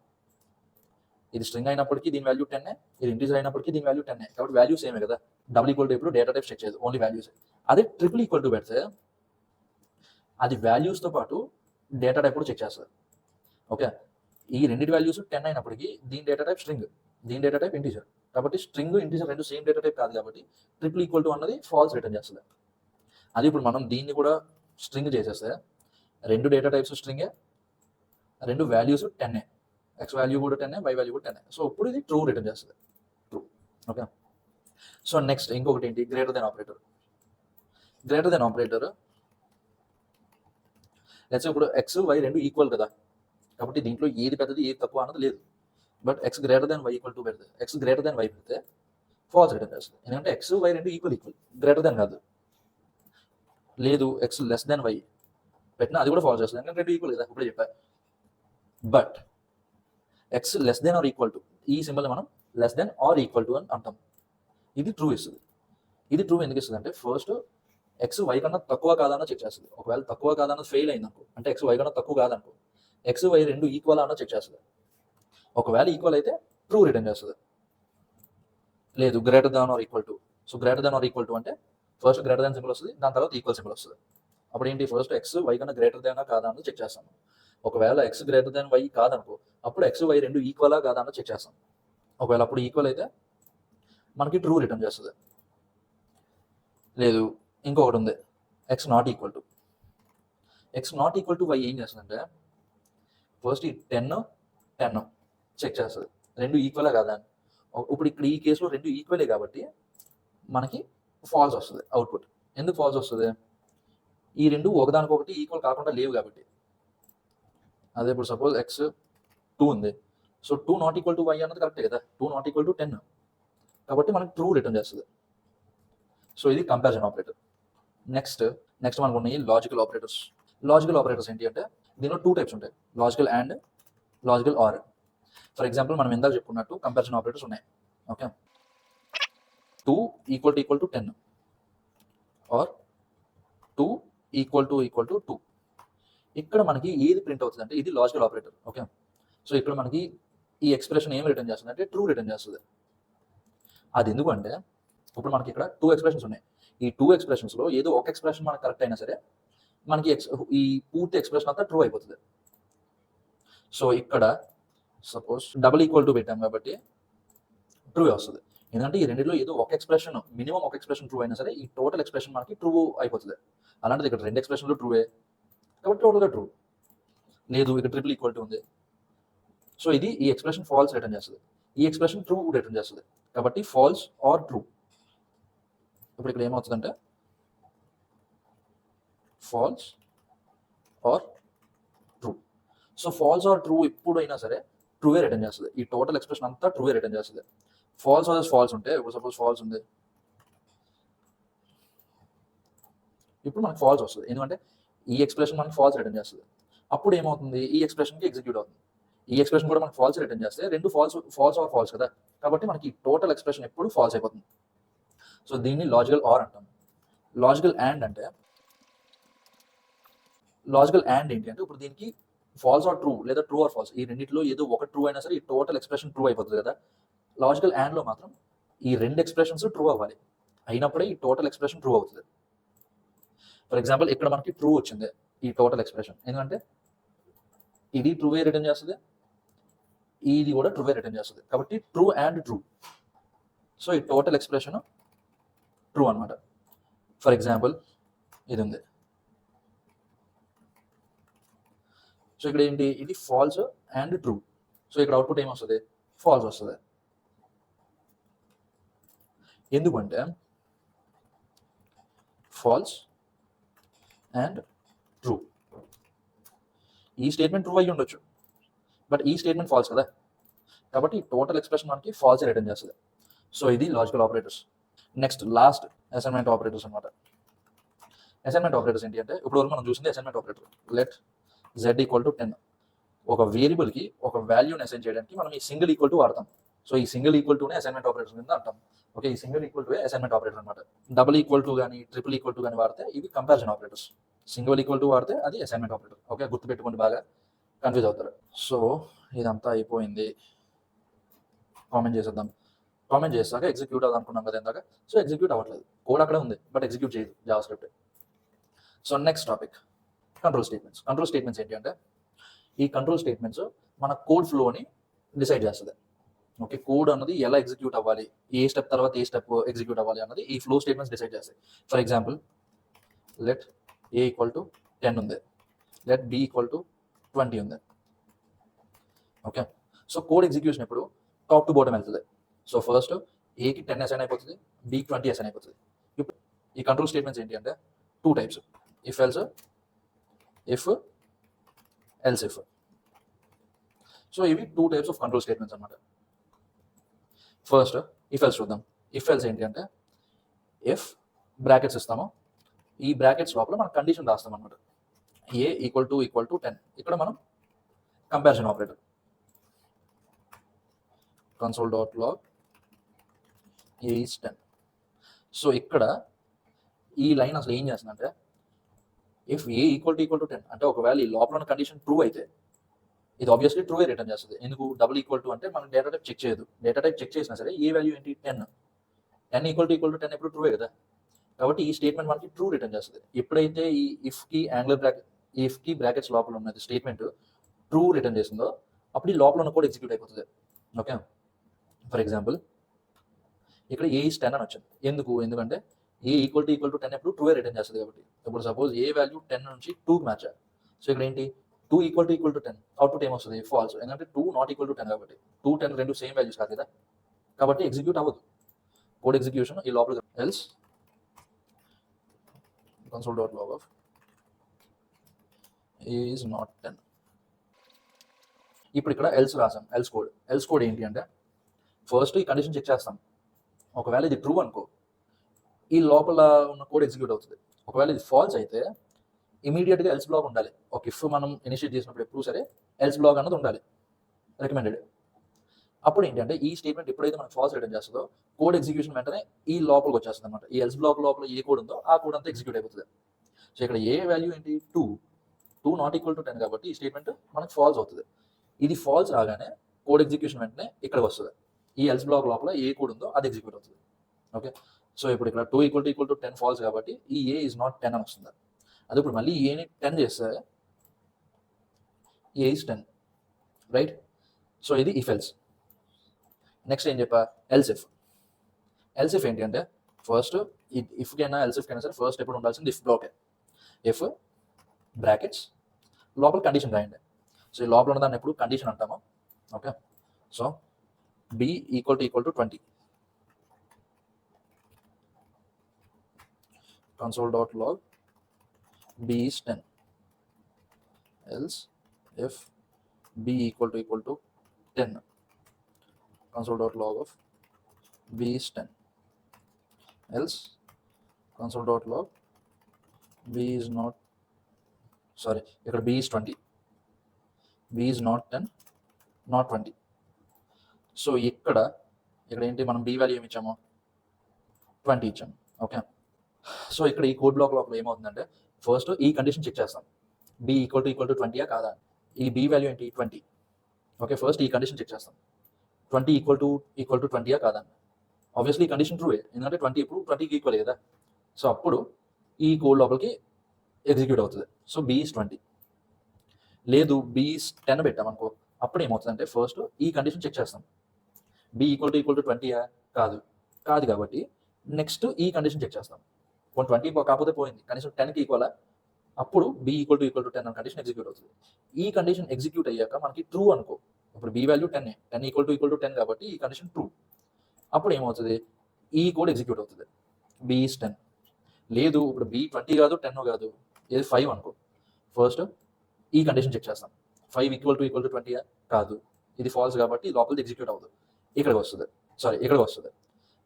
ఇది స్ట్రింగ్ అయినప్పటికీ దీని వాల్యూ 10, ఇది ఇంటీజర్ అయినప్పటికీ దీని వాల్యూ 10, కాబట్టి వాల్యూ సేమే కదా. డబుల్ ఈక్వల్ టు ఎప్పుడు డేటా టైప్ చెక్ చేయదు, ఓన్లీ వాల్యూస్. అదే ట్రిపుల్ ఈక్వల్ టు పెడితే అది వాల్యూస్తో పాటు డేటా టైప్ కూడా చెక్ చేస్తుంది. ఓకే, ఈ రెండింటి వాల్యూస్ 10 అయినప్పటికీ దీని డేటా టైప్ స్ట్రింగ్, దీని డేటా టైప్ ఇంటీజర్, కాబట్టి స్ట్రింగ్ ఇంటీజర్ రెండు సేమ్ డేటా టైప్ కాదు, కాబట్టి ట్రిపుల్ ఈక్వల్ టు అన్నది ఫాల్స్ రిటర్న్ చేస్తుంది. అది ఇప్పుడు మనం దీన్ని కూడా స్ట్రింగ్ చేసేస్తే రెండు డేటా టైప్స్ స్ట్రింగే, రెండు వాల్యూస్ 10, ఎక్స్ వాల్యూ కూడా 10, వై వాల్యూ కూడా 10. సో ఇప్పుడు ఇది ట్రూ రిటర్న్ చేస్తుంది, ట్రూ. ఓకే, సో నెక్స్ట్ ఇంకొకటి ఏంటి, greater than operator. Greater than operator let's ఇప్పుడు ఎక్స్ వై రెండు ఈక్వల్ కదా, కాబట్టి దీంట్లో ఏది పెద్దది ఏది తక్కువ అన్నది లేదు. బట్ x > y = పెడితే, x > y పెడితే ఫాల్స్ రిటర్న్ చేస్తుంది. ఎందుకంటే x y రెండు ఈక్వల్, గ్రేటర్ దాన్ కాదు. లేదు x < y పెట్టినా అది కూడా ఫాల్స్ చేస్తుంది, ఎందుకంటే రెండు ఈక్వల్ కదా, ఇప్పుడే చెప్పా. బట్ x < ఈ సింబల్ మనం < అని అంటాం. ఇది ట్రూ ఇస్తుంది. ఇది ట్రూ ఎందుకు ఇస్తుంది అంటే ఫస్ట్ x y కన్నా తక్కువ కాదన్న చెక్ చేస్తుంది. ఒకవేళ తక్కువ కాదన్న ఫెయిల్ అయిందనుకో, అంటే x y కన్నా తక్కువ కాదనుకో, x y రెండు ఈక్వల్ అన్న చెక్ చేస్తుంది. ఒకవేళ ఈక్వల్ అయితే ట్రూ రిటర్న్ చేస్తుంది. లేదు greater than or equal to. So greater than or equal to అంటే ఫస్ట్ గ్రేటర్ దాన్ సింబల్ వస్తుంది, దాని తర్వాత ఈక్వల్ సింబల్ వస్తుంది. అప్పుడు ఏంటి, ఫస్ట్ x y కన్నా గ్రేటర్ దానా కాదా అని చెక్ చేస్తాము. ఒకవేళ x > y కాదనుకో, అప్పుడు x y రెండు ఈక్వలా కాదా అని చెక్ చేస్తాం. ఒకవేళ అప్పుడు ఈక్వల్ అయితే మనకి ట్రూ రిటర్న్ చేస్తుంది. లేదు ఇంకొకటి ఉంది, x ≠ y ఏం చేస్తుందంటే ఫస్ట్ ఈ 10 చెక్ చేస్తుంది, రెండు ఈక్వలే కాదా అని. ఇప్పుడు ఇక్కడ ఈ కేసులో రెండు ఈక్వలే కాబట్టి మనకి ఫాల్స్ వస్తుంది అవుట్పుట్. ఎందుకు ఫాల్స్ వస్తుంది, ఈ రెండు ఒకదానికొకటి ఈక్వల్ కాకుండా లేవు కాబట్టి. అదే ఇప్పుడు సపోజ్ x 2 ఉంది, సో 2 ≠ y అన్నది కరెక్టే కదా, 2 ≠ 10, కాబట్టి మనకి ట్రూ రిటర్న్ చేస్తుంది. సో ఇది కంపారిజన్ ఆపరేటర్. నెక్స్ట్ మనకు ఉన్నాయి లాజికల్ ఆపరేటర్స్. లాజికల్ ఆపరేటర్స్ ఏంటి అంటే దీనిలో 2 టైప్స్ ఉంటాయి, logical and logical or. For example మనం ఇందాక చెప్పుకున్నట్టు కంపారిజన్ ఆపరేటర్స్ ఉన్నాయి. Okay, 2 = 10 or 2 = 2. ఇక్కడ మనకి ఏది ప్రింట్ అవుతుంది అంటే ఇది లాజికల్ ఆపరేటర్. ఓకే, సో ఇక్కడ మనకి ఈ ఎక్స్ప్రెషన్ ఏం రిటర్న్ చేస్తుంది అంటే ట్రూ రిటర్న్ చేస్తుంది. అది ఎందుకంటే ఇప్పుడు మనకి ఇక్కడ 2 ఎక్స్ప్రెషన్స్ ఉన్నాయి. ఈ 2 ఎక్స్ప్రెషన్స్లో ఏదో ఒక ఎక్స్ప్రెషన్ మనకు కరెక్ట్ అయినా సరే మనకి ఈ పూర్తి ఎక్స్ప్రెషన్ అంతా ట్రూ అయిపోతుంది. సో ఇక్కడ సపోజ్ డబుల్ ఈక్వల్ టు పెట్టాం కాబట్టి ట్రూ వస్తుంది. ఎందుకంటే ఈ రెండిలో ఏదో ఒక ఎక్స్ప్రెషన్ మినిమం ఒక ఎక్స్ప్రెషన్ ట్రూ అయినా సరే ఈ టోటల్ ఎక్స్ప్రెషన్ మనకి ట్రూ అయిపోతుంది. అలాంటిది ఇక్కడ 2 ఎక్స్ప్రెషన్లు ట్రూవే కాబట్టి టోటల్గా ట్రూ. లేదు ఇక్కడ ట్రిపుల్ ఈక్వల్ టు ఉంది. సో ఇది ఈ ఎక్స్ప్రెషన్ ఫాల్స్ రిటర్న్ చేస్తుంది, ఈ ఎక్స్ప్రెషన్ ట్రూ రిటర్న్ చేస్తుంది. కాబట్టి ఫాల్స్ ఆర్ ట్రూ. ఇప్పుడు ఇక్కడ ఏమవుతుందంటే false or true. So false or true ఎప్పుడైనా సరే ట్రూవే రిటర్న్ చేస్తుంది. ఈ టోటల్ ఎక్స్ప్రెషన్ అంతా ట్రూవే రిటర్న్ చేస్తుంది. ఫాల్స్ వర్సెస్ ఫాల్స్ ఉంటే ఇప్పుడు సపోజ్ ఫాల్స్ ఉంది, ఇప్పుడు మనకు ఫాల్స్ వస్తుంది. ఎందుకంటే ఈ ఎక్స్ప్రెషన్ మనకి ఫాల్స్ రిటర్న్ చేస్తుంది. అప్పుడు ఏమవుతుంది, ఈ ఎక్స్ప్రెషన్కి ఎగ్జిక్యూట్ అవుతుంది. ఈ ఎక్స్ప్రెషన్ కూడా మనకి ఫాల్స్ రిటర్న్ చేస్తే రెండు ఫాల్స్ ఆర్ ఫాల్స్ కదా, కాబట్టి మనకి టోటల్ ఎక్స్ప్రెషన్ ఎప్పుడు ఫాల్స్ అయిపోతుంది. సో దీన్ని లాజికల్ ఆర్ అంటాం. లాజికల్ అండ్ అంటే లాజికల్ అండ్ ఏంటి అంటే ఇప్పుడు దీనికి ఫాల్స్ ఆర్ ట్రూ లేదా ట్రూ ఆర్ ఫాల్స్ ఈ రెండింటిలో ఏదో ఒక ట్రూ అయినా సరే ఈ టోటల్ ఎక్స్ప్రెషన్ ట్రూ అయిపోతుంది కదా. లాజికల్ అండ్లో మాత్రం ఈ రెండు ఎక్స్ప్రెషన్స్ ట్రూ అవ్వాలి, అయినప్పుడే ఈ టోటల్ ఎక్స్ప్రెషన్ ట్రూ అవుతుంది. ఫర్ ఎగ్జాంపుల్ ఇక్కడ మనకి ట్రూ వచ్చింది ఈ టోటల్ ఎక్స్ప్రెషన్, ఎందుకంటే ఇది ట్రూవే రిటర్న్ చేస్తుంది, ఇది కూడా ట్రూవే రిటర్న్ చేస్తుంది. కాబట్టి ట్రూ అండ్ ట్రూ. సో ఈ టోటల్ ఎక్స్ప్రెషన్ ట్రూ అనమాట. ఫర్ ఎగ్జాంపుల్ ఇది ఉంది. సో ఇక్కడ ఏంటి, ఇది ఫాల్స్ అండ్ ట్రూ. సో ఇక్కడ అవుట్పుట్ ఏమొస్తుంది, ఫాల్స్ వస్తుంది. ఎందుకంటే ఫాల్స్ అండ్ ట్రూ. ఈ స్టేట్మెంట్ ట్రూ అయ్యి ఉండొచ్చు, బట్ ఈ స్టేట్మెంట్ ఫాల్స్ కదా, కాబట్టి టోటల్ ఎక్స్ప్రెషన్ మనకి ఫాల్స్ రిటర్న్ చేస్తుంది. సో ఇది logical operators. Next last assignment operators అనమాట. అసైన్మెంట్ ఆపరేటర్స్ ఏంటి అంటే ఇప్పుడు మనం చూసింది assignment operator. Let z equal to 10. ఒక వేరియబుల్కి ఒక వాల్యూని అసైన్ చేయడానికి మనం ఈ సింగిల్ ఈక్వల్ టు వాడతాం. సో ఈ సింగిల్ ఈక్వల్ టునే అసైన్మెంట్ ఆపరేటర్స్ కింద అంటాం. ఓకే, ఈ single equal to assignment operator అనమాట. డబుల్ ఈక్వల్ టు కానీ ట్రిపుల్ ఈక్వల్ టు కానీ వాడితే ఇవి comparison operators. Single equal to వాడితే అది అసైన్మెంట్ ఆపరేటర్. ఓకే, గుర్తుపెట్టుకోండి, బాగా కన్ఫ్యూజ్ అవుతారు. సో ఇదంతా అయిపోయింది, కామెంట్ చేసేద్దాం. కామెంట్ చేస్తాక ఎగ్జిక్యూట్ అవ్వదు అనుకున్నాం కదా ఇందాక. సో ఎగ్జిక్యూట్ అవ్వట్లేదు, కోడ్ అక్కడే ఉంది బట్ ఎగ్జిక్యూట్ చేయదు Java script. So next topic control statements. Control statements ఏంటి అంటే ఈ కంట్రోల్ స్టేట్మెంట్స్ మన కోడ్ ఫ్లోని డిసైడ్ చేస్తుంది. ఓకే, కోడ్ అన్నది ఎలా ఎగ్జిక్యూట్ అవ్వాలి, ఏ స్టెప్ తర్వాత ఏ స్టెప్ ఎగ్జిక్యూట్ అవ్వాలి అన్నది ఈ ఫ్లో స్టేట్మెంట్స్ డిసైడ్ చేస్తాయి. For example let A equal to 10 ఉంది, లెట్ బి ఈక్వల్ టు 20 ఉంది. ఓకే, సో కోడ్ ఎగ్జిక్యూషన్ ఎప్పుడు టాప్ టు బాటమ్ వెళ్తుంది. సో ఫస్ట్ ఏకి 10 అసైన్ అయిపోతుంది, బికి 20 అసైన్ అయిపోతుంది. ఇప్పుడు ఈ కంట్రోల్ స్టేట్మెంట్స్ ఏంటి అంటే 2 types, if else, if else if. So ఇవి 2 టైప్స్ ఆఫ్ కంట్రోల్ స్టేట్మెంట్స్ అనమాట. ఫస్ట్ ఇఫ్ ఎల్స్ చూద్దాం. ఇఫ్ ఎల్స్ ఏంటి అంటే ఇఫ్ బ్రాకెట్స్ ఇస్తాము, ఈ బ్రాకెట్స్ లోపల మనం కండిషన్ రాస్తాం అనమాట. ఏ ఈక్వల్ టు 10. ఇక్కడ మనం comparison operator console.log a is 10. So ఇక్కడ ఈ లైన్ అసలు ఏం చేస్తుందంటే ఇఫ్ ఏ ఈక్వల్ టు 10 అంటే ఒకవేళ ఈ లోపల ఉన్న కండిషన్ ట్రూ అయితే ఇది ఆబ్వియస్లీ ట్రూ రిటర్న్ చేస్తుంది. ఎందుకు, డబుల్ ఈక్వల్ టు అంటే మనం డేటా టైప్ చెక్ చేయదు. డేటా టైప్ చెక్ చేసినా సరే ఏ వాల్యూ ఏంటి 10 ఈక్వల్ టు 10 ఎప్పుడు ట్రూవే కదా, కాబట్టి ఈ స్టేట్మెంట్ మనకి ట్రూ రిటర్న్ చేస్తుంది. ఎప్పుడైతే ఈ ఇఫ్కి యాంగులర్ బ్రాకెట్ ఇఫ్కి బ్రాకెట్స్ లోపల ఉన్నది స్టేట్మెంట్ ట్రూ రిటర్న్ చేస్తుందో అప్పుడు ఈ లోపల ఉన్న కోడ్ ఎగ్జిక్యూట్ అయిపోతుంది. ఓకే, ఫర్ ఎగ్జాంపుల్ ఇక్కడ ఏ ఈస్ 10 అని వచ్చింది. ఎందుకంటే ఏ ఈక్వల్ టు 10 ఎప్పుడు ట్రూవే రిటర్న్ చేస్తుంది కాబట్టి. ఇప్పుడు సపోజ్ ఏ వాల్యూ 10 నుంచి 2కి మ్యాచ్. సో ఇక్కడ ఏంటి 2 ఈక్వల్ టు 10 అవుట్పుట్ ఏమొస్తుంది, ఫాల్స్. ఎందుకంటే 2 నాట్ ఈక్వల్ టు 10 కాబట్టి 2, 10 రెండు సేమ్ వాల్యూస్ కాదు కదా, కాబట్టి ఎగ్జిక్యూట్ అవ్వదు కోడ్ ఎగ్జిక్యూషన్ ఈ లోపల. Else console.log of a is not 10. ఇప్పుడు ఇక్కడ ఎల్స్ రాసాం, ఎల్స్ కోడ్ ఏంటి అంటే ఫస్ట్ ఈ కండిషన్ చెక్ చేస్తాం. ఒకవేళ ఇది ట్రూ అనుకో ఈ లోపల ఉన్న కోడ్ ఎగ్జిక్యూట్ అవుతుంది. ఒకవేళ ఇది ఫాల్స్ అయితే ఇమీడియట్గా ఎల్స్ బ్లాక్ ఉండాలి. ఒక ఇఫ్ మనం ఇనిషియేట్ చేసినప్పుడు ఎప్పుడు సరే ఎల్స్ బ్లాక్ అన్నది ఉండాలి, రికమెండెడ్. అప్పుడు ఏంటంటే ఈ స్టేట్మెంట్ ఎప్పుడైతే మనకు ఫాల్స్ రిటర్న్ చేస్తుందో కోడ్ ఎగ్జిక్యూషన్ వెంటనే ఈ లోపలికి వచ్చేస్తుంది అనమాట. ఈ ఎల్స్ బ్లాక్ లోపల ఏ కోడ్ ఉందో ఆ కోడ్ అంతా ఎగ్జిక్యూట్ అయిపోతుంది. సో ఇక్కడ ఏ వాల్యూ ఏంటి 2 నాట్ ఈక్వల్ టు 10 కాబట్టి ఈ స్టేట్మెంట్ మనకు ఫాల్స్ అవుతుంది. ఇది ఫాల్స్ రాగానే కోడ్ ఎగ్జిక్యూషన్ వెంటనే ఇక్కడికి వస్తుంది. ఈ ఎల్స్ బ్లాక్ లోపల ఏ కోడ్ ఉందో అది ఎగ్జిక్యూట్ అవుతుంది. ఓకే, సో ఇప్పుడు ఇక్కడ 2 = 10 ఫాల్స్ కాబట్టి ఈ ఏ ఈజ్ నాట్ 10 అని వస్తుంది. అది ఇప్పుడు మళ్ళీ ఏని 10 చేస్తే ఏ ఈజ్ 10, రైట్? సో ఇది ఇఫ్ ఎల్స్. నెక్స్ట్ ఏం చెప్పా, ఎల్స్ ఇఫ్. ఎల్స్ ఇఫ్ ఏంటి అంటే ఫస్ట్ ఇఫ్ కైనా ఎల్స్ ఇఫ్ కైనా సరే ఫస్ట్ ఎప్పుడు ఉండాల్సింది ఇఫ్ బ్లాకే. ఇఫ్ బ్రాకెట్స్ లోపల కండిషన్ రాయండి. సో ఈ లోపల ఉన్నదాన్ని ఎప్పుడు కండిషన్ అంటాము. Okay, so b = 20 console.log b is 10, else if b = 10 console.log of b is 10, else console.log b is not, sorry, ఇక్కడ b is 20, b is not 10, not 20. So ఇక్కడ ఏంటి, మనం b వాల్యూ ఏమి ఇచ్చాము, 20 ఇచ్చాము. ఓకే, సో ఇక్కడ ఈ కోడ్ బ్లాక్ లోపల ఏమవుతుందంటే ఫస్ట్ ఈ కండిషన్ చెక్ చేస్తాం, b = 20 కాదా. ఈ b వాల్యూ ఏంటి, 20. ఓకే, ఫస్ట్ ఈ కండిషన్ చెక్ చేస్తాం, 20 = 20 కాదా. ఆబ్వియస్లీ ఈ కండిషన్ ట్రూ, ఎందుకంటే 20 ఇప్పుడు 20కి ఈక్వల్ కదా. సో అప్పుడు ఈ కోడ్ లోపలికి ఎగ్జిక్యూట్ అవుతుంది. So b is 20. లేదు b is 10 పెట్టామనుకో, అప్పుడు ఏమవుతుందంటే ఫస్ట్ ఈ కండిషన్ చెక్ చేస్తాం, b = 20 కాదు కాబట్టి నెక్స్ట్ ఈ కండిషన్ చెక్ చేస్తాం. 20 కాకపోతే పోయింది, కనీసం 10కి ఈక్వల్, అప్పుడు b = 10 అనే కండిషన్ ఎగ్జిక్యూట్ అవుతుంది. ఈ కండిషన్ ఎగ్జిక్యూట్ అయ్యాక మనకి ట్రూ అనుకో, ఇప్పుడు b వాల్యూ 10 = 10 కాబట్టి ఈ కండిషన్ ట్రూ. అప్పుడు ఏమవుతుంది, ఈ కోడ్ ఎగ్జిక్యూట్ అవుతుంది, b is 10. లేదు ఇప్పుడు b 20 కాదు 10 కాదు, ఇది 5 అనుకో, ఫస్ట్ ఈ కండిషన్ చెక్ చేస్తాం, 5 = 20 కాదు, ఇది ఫాల్స్ కాబట్టి లోపలిది ఎగ్జిక్యూట్ అవ్వదు, ఇక్కడికి వస్తుంది.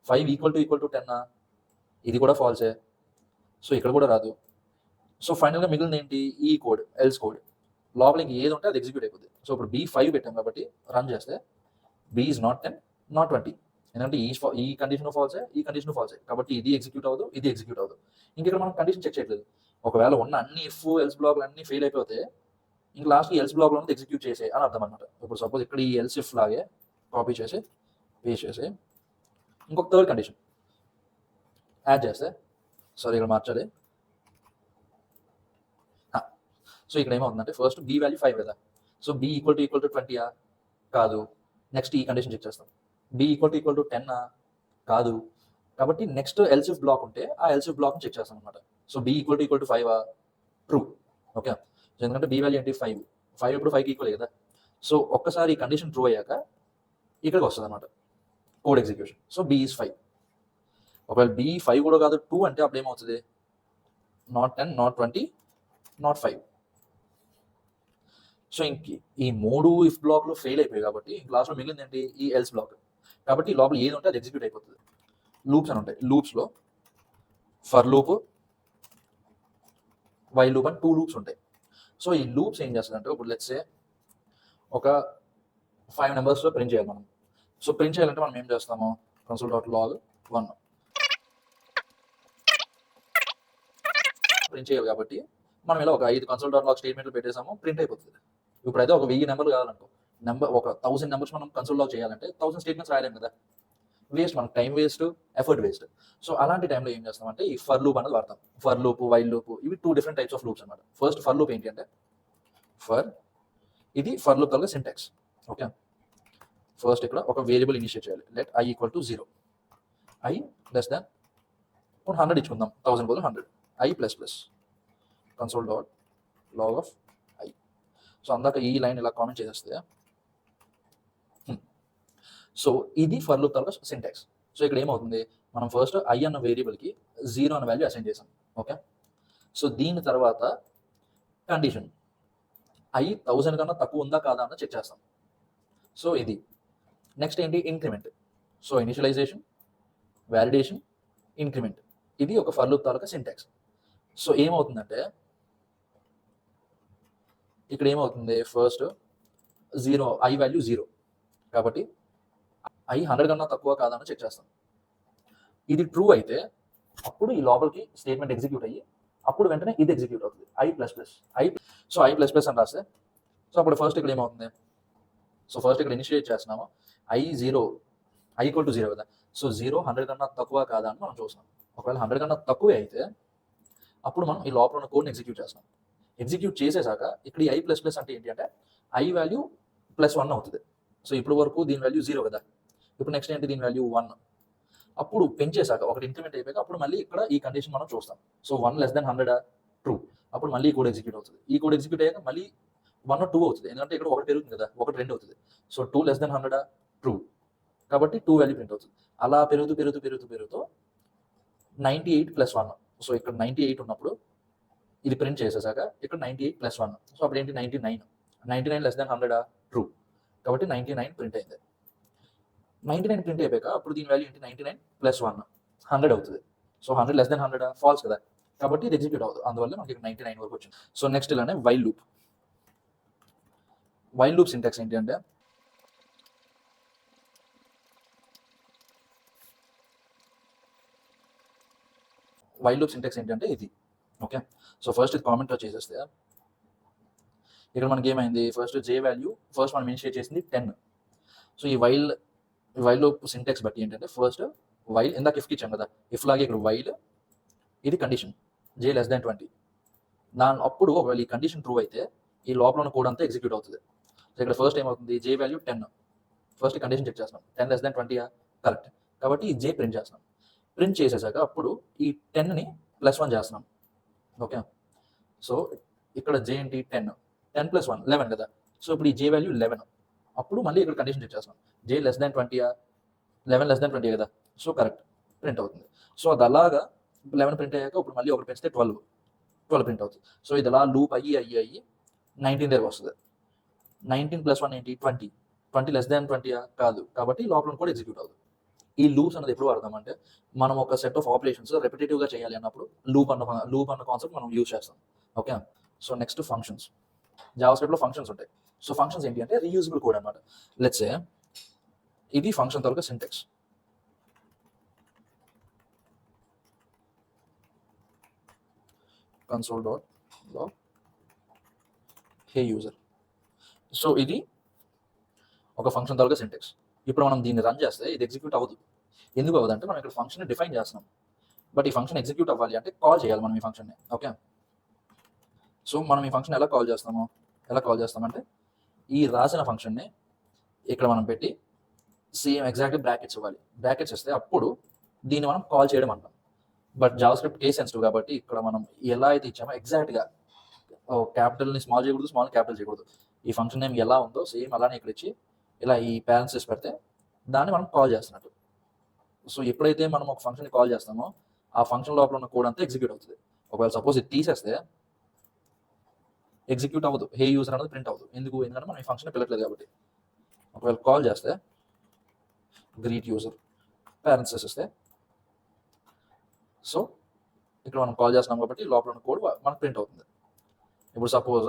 5 = 10 ఇది కూడా ఫాల్సే, సో ఇక్కడ కూడా రాదు. సో ఫైనల్గా మిగిలిన ఏంటి, ఈ కోడ్ ఎల్స్ కోడ్ లోపల ఇంక ఏది ఉంటే అది ఎగ్జిక్యూట్ అయిపోతుంది. సో ఇప్పుడు b5 పెట్టాం కాబట్టి రన్ చేస్తే b is not 10, not 20, ఎందుకంటే ఈ కండిషన్ ఫాల్సే, ఈ కండిషన్ ఫాల్సే కాబట్టి ఇది ఎగ్జిక్యూట్ అవ్వదు, ఇది ఎగ్జిక్యూట్ అవ్వదు. ఇంక ఇక్కడ మనం కండిషన్ చెక్ చేయట్లేదు. ఒకవేళ ఉన్న అన్ని ఇఫ్ ఎల్స్ బ్లాక్లు అన్ని ఫెయిల్ అయిపోతే ఇంక లాస్ట్ ఎల్స్ బ్లాక్లో ఉన్నది ఎగ్జిక్యూట్ చేసే అని అర్థం అనమాట. ఇప్పుడు సపోజ్ ఇక్కడ ఈ ఎల్స్ ఇఫ్ లాగే కాపీ చేసి పేస్ట్ చేసి ఇంకొక థర్డ్ కండిషన్ యాడ్ చేస్తే, సారీ ఇక్కడ మార్చాలి. సో ఇక్కడ ఏమవుతుందంటే ఫస్ట్ b వాల్యూ 5 కదా, సో b = 20 కాదు, నెక్స్ట్ ఈ కండిషన్ చెక్ చేస్తాం, b = 10 కాదు, కాబట్టి నెక్స్ట్ ఎల్స్ ఇఫ్ బ్లాక్ ఉంటే ఆ ఎల్స్ ఇఫ్ బ్లాక్ చెక్ చేస్తాం అనమాట. So b = 5 true. ఓకే, ఎందుకంటే b వాల్యూ ఏంటి 5 ఇప్పుడు 5కి ఈక్వల్ కదా. సో ఒక్కసారి ఈ కండిషన్ ట్రూ అయ్యాక ఇక్కడికి వస్తుంది అనమాట code execution. So b is 5. ఒకవేళ b 5 కూడా కాదు 2 అంటే అప్పుడు ఏమవుతుంది, నాట్ 10, నాట్ 20, నాట్ 5. సో ఇంక ఈ 3 ఇఫ్ బ్లాక్లు ఫెయిల్ అయిపోయాయి కాబట్టి లాస్ట్లో మిగిలింది ఏంటి, ఈ ఎల్స్ బ్లాక్. కాబట్టి లోపల ఏది ఉంటే అది ఎగ్జిక్యూట్ అయిపోతుంది. లూప్స్ అని ఉంటాయి, లూప్స్లో ఫర్ లూప్, వైల్ లూప్ అని 2 లూప్స్ ఉంటాయి. సో ఈ లూప్స్ ఏం చేస్తుందంటే ఇప్పుడు లెట్స్ సే ఒక 5 నెంబర్స్లో ప్రింట్ చేయాలి మనం. సో ప్రింట్ చేయాలంటే మనం ఏం చేస్తాము, console.log 1 ప్రింట్ చేయాలి కాబట్టి మనం ఇలా ఒక 5 console.log స్టేట్మెంట్లు పెట్టేసాము, ప్రింట్ అయిపోతుంది. ఇప్పుడైతే ఒక 1000 నెంబర్లు కావాలనుకో, ఒక 1000 నెంబర్స్ మనం console.log చేయాలంటే 1000 స్టేట్మెంట్స్ రాయలేము కదా, వేస్ట్, మనకు time waste, effort waste. So అలాంటి టైంలో ఏం చేస్తామంటే ఈ ఫర్ లూప్ అనేది వాడతాం. ఫర్ లూప్, వైల్ లూప్, ఇవి 2 డిఫరెంట్ టైప్స్ ఆఫ్ లూప్స్ అనమాట. ఫస్ట్ ఫర్ లూప్ ఏంటి అంటే ఫర్, ఇది ఫర్ లూప్ తాలూకా సింటాక్స్. ఓకే, ఫస్ట్ ఇక్కడ ఒక వేరియబుల్ ఇనిషియేట్ చేయాలి, let i = 0, i less than 100 ఇచ్చుకుందాం, 1000 బదులు 100, i ++ console.log of i. So అందాక ఈ లైన్ ఇలా కామెంట్ చేసేస్తే, సో ఇది ఫర్ లూప్ తాలూకా సింటాక్స్. సో ఇక్కడ ఏమవుతుంది, మనం ఫస్ట్ i అన్న వేరియబుల్కి 0 అన్న వాల్యూ అసైన్ చేసాం. ఓకే, సో దీని తర్వాత కండిషన్ i 1000 కన్నా తక్కువ ఉందా కాదా అన్న చెక్ చేస్తాం. సో ఇది నెక్స్ట్ ఏంటి, increment. So initialization, validation, increment, ఇది ఒక ఫర్ లూప్ తాలూకా సింటాక్స్. సో ఏమవుతుందంటే ఇక్కడ ఏమవుతుంది, ఫస్ట్ 0, i వాల్యూ 0 కాబట్టి i 100 కన్నా తక్కువ కాదని చెక్ చేస్తాం. ఇది ట్రూ అయితే అప్పుడు ఈ లోపలికి స్టేట్మెంట్ ఎగ్జిక్యూట్ అయ్యి అప్పుడు వెంటనే ఇది ఎగ్జిక్యూట్ అవుతుంది, i++. సో i++ అని రాస్తే, సో అప్పుడు ఫస్ట్ ఇక్కడ ఏమవుతుంది, సో ఫస్ట్ ఇక్కడ ఇనిషియేట్ చేస్తున్నాము i ఈక్వల్ టు 0 కదా. సో 0 100 కన్నా తక్కువ కాదా అని మనం చూస్తాం. ఒకవేళ 100 కన్నా తక్కువే అయితే అప్పుడు మనం ఈ లోపల ఉన్న కోడ్ని ఎగ్జిక్యూట్ చేస్తాం. ఎగ్జిక్యూట్ చేసేసాక ఇక్కడ ఈ i++ అంటే ఏంటి అంటే i వాల్యూ +1 అవుతుంది. సో ఇప్పుడు వరకు దీని వాల్యూ 0 కదా. ఇప్పుడు నెక్స్ట్ ఏంటి, దీని వాల్యూ 1. అప్పుడు పెంచేసాక ఒకటి ఇంక్రిమెంట్ అయిపోయాక అప్పుడు మళ్ళీ ఇక్కడ ఈ కండిషన్ మనం చూస్తాం. So 1 less than 100 true. అప్పుడు మళ్ళీ ఈ కోడ్ ఎగ్జిక్యూట్ అవుతుంది. ఈ కోడ్ ఎగ్జిక్యూట్ అయ్యాక మళ్ళీ 1 or 2 అవుతుంది, ఎందుకంటే ఇక్కడ ఒకటి పెరుగుతుంది కదా, 1 2 అవుతుంది. సో 2 less than 100 ట్రూ, కాబట్టి 2 వాల్యూ ప్రింట్ అవుతుంది. అలా పెరుగుతూ 98 + 1. సో ఇక్కడ 98 ఉన్నప్పుడు ఇది ప్రింట్ చేసేసాక ఇక్కడ 98 + 1. సో అప్పుడు ఏంటి, 99 less than 100 ట్రూ, కాబట్టి 99 ప్రింట్ అయింది. 99 ప్రింట్ అయిపోయాక అప్పుడు దీని వాల్యూ ఏంటి, 99 + 1 100 అవుతుంది. సో 100 less than 100 ఫాల్స్ కదా, కాబట్టి ఇది ఎగ్జిక్యూట్ అవుతుంది. అందువల్ల మనకి 99 వరకు వచ్చింది. సో నెక్స్ట్ ఇలానే వైల్ లూప్ సింటాక్స్ ఏంటి అంటే ఇది. ఓకే, సో ఫస్ట్ ఇది కామెంట్లో చేసేస్తే ఇక్కడ మనకి ఏమైంది, ఫస్ట్ జే వాల్యూ ఫస్ట్ మనం ఇనిషియేట్ చేసింది 10. సో ఈ వైల్ లూప్ సింటాక్స్ బట్టి ఏంటంటే ఫస్ట్ వైల్ ఇందాక ఇఫ్కి ఇచ్చాం కదా, ఇఫ్ లాగే ఇక్కడ వైల్ ఇది కండిషన్ j less than 20. అప్పుడు ఒకవేళ ఈ కండిషన్ ట్రూ అయితే ఈ లోపల ఉన్న కోడ్ అంతా ఎగ్జిక్యూట్ అవుతుంది. సో ఇక్కడ ఫస్ట్ ఏమవుతుంది, j value 10, first condition check చేస్తున్నాం, 10 less than 20 కరెక్ట్, కాబట్టి ఈ j ప్రింట్ చేస్తున్నాం. ప్రింట్ చేసేసాక అప్పుడు ఈ 10ని +1 చేస్తున్నాం. ఓకే, సో ఇక్కడ j ఏంటి 10 + 1 11 కదా. సో ఇప్పుడు ఈ j వాల్యూ 11, అప్పుడు మళ్ళీ ఇక్కడ కండిషన్ చెక్ చేస్తున్నాం, j less than 20 11 less than 20 కదా. సో కరెక్ట్, ప్రింట్ అవుతుంది. సో అది అలాగా 11 ప్రింట్ అయ్యాక ఇప్పుడు మళ్ళీ ఒకటి పెంచితే 12 ప్రింట్ అవుతుంది. సో ఇది అలా లూప్ అయ్యి 19 దగ్గర వస్తుంది. 19 + 1 ఏంటి 20 less than 20 కాదు, కాబట్టి లోపల కూడా ఎగ్జిక్యూట్ అవుతుంది. ఈ లూప్స్ అనేది ఎప్పుడు వాడతామంటే మనం ఒక సెట్ ఆఫ్ ఆపరేషన్స్ రెపిటేటివ్గా చేయాలి అన్నప్పుడు లూప్ అన్న కాన్సెప్ట్ మనం యూజ్ చేస్తాం. Okay, so next functions. జావాస్క్రిప్ట్లో ఫంక్షన్స్ ఉంటాయి. సో ఫంక్షన్స్ ఏంటి అంటే రీయూజబుల్ కోడ్ అనమాట. లెట్స్ సే ఇది ఫంక్షన్ తాలూకా syntax. console.log hey user. So ఇది ఒక ఫంక్షన్ తాలూకా సింటాక్స్. ఇప్పుడు మనం దీన్ని రన్ చేస్తే ఇది ఎగ్జిక్యూట్ అవ్వదు. ఎందుకు అవ్వదు అంటే మనం ఇక్కడ ఫంక్షన్ డిఫైన్ చేస్తున్నాం, బట్ ఈ ఫంక్షన్ ఎగ్జిక్యూట్ అవ్వాలి అంటే కాల్ చేయాలి మనం ఈ ఫంక్షన్ని. ఓకే, సో మనం ఈ ఫంక్షన్ ఎలా కాల్ చేస్తామంటే ఈ రాసిన ఫంక్షన్ని ఇక్కడ మనం పెట్టి సేమ్ ఎగ్జాక్ట్లీ బ్రాకెట్స్ ఇవ్వాలి. బ్రాకెట్స్ ఇస్తే అప్పుడు దీన్ని మనం కాల్ చేయడం అంటాం. బట్ జావాస్క్రిప్ట్ కేస్ సెన్సిటివ్ కాబట్టి ఇక్కడ మనం ఎలా అయితే ఇచ్చామో ఎగ్జాక్ట్గా క్యాపిటల్ని స్మాల్ చేయకూడదు, స్మాల్ క్యాపిటల్ చేయకూడదు. ఈ ఫంక్షన్ నేమ్ ఎలా ఉందో సేమ్ అలానే ఇక్కడ ఇచ్చి ఇలా ఈ ప్యారెంథసిస్ పెడితే దాన్ని మనం కాల్ చేస్తున్నట్టు. సో ఎప్పుడైతే మనం ఒక ఫంక్షన్ని కాల్ చేస్తామో ఆ ఫంక్షన్ లోపల ఉన్న కోడ్ అంతా ఎగ్జిక్యూట్ అవుతుంది. ఒకవేళ సపోజ్ ఇది తీసేస్తే ఎగ్జిక్యూట్ అవ్వదు, హే యూజర్ అనేది ప్రింట్ అవ్వదు. ఎందుకంటే మనం ఈ ఫంక్షన్ పిలట్లేదు కాబట్టి. ఒకవేళ కాల్ చేస్తే గ్రీట్ యూజర్ ప్యారెంథసిస్ ఇస్తే, సో ఇక్కడ మనం కాల్ చేస్తున్నాం కాబట్టి లోపల ఉన్న కోడ్ మనకు ప్రింట్ అవుతుంది. ఇప్పుడు సపోజ్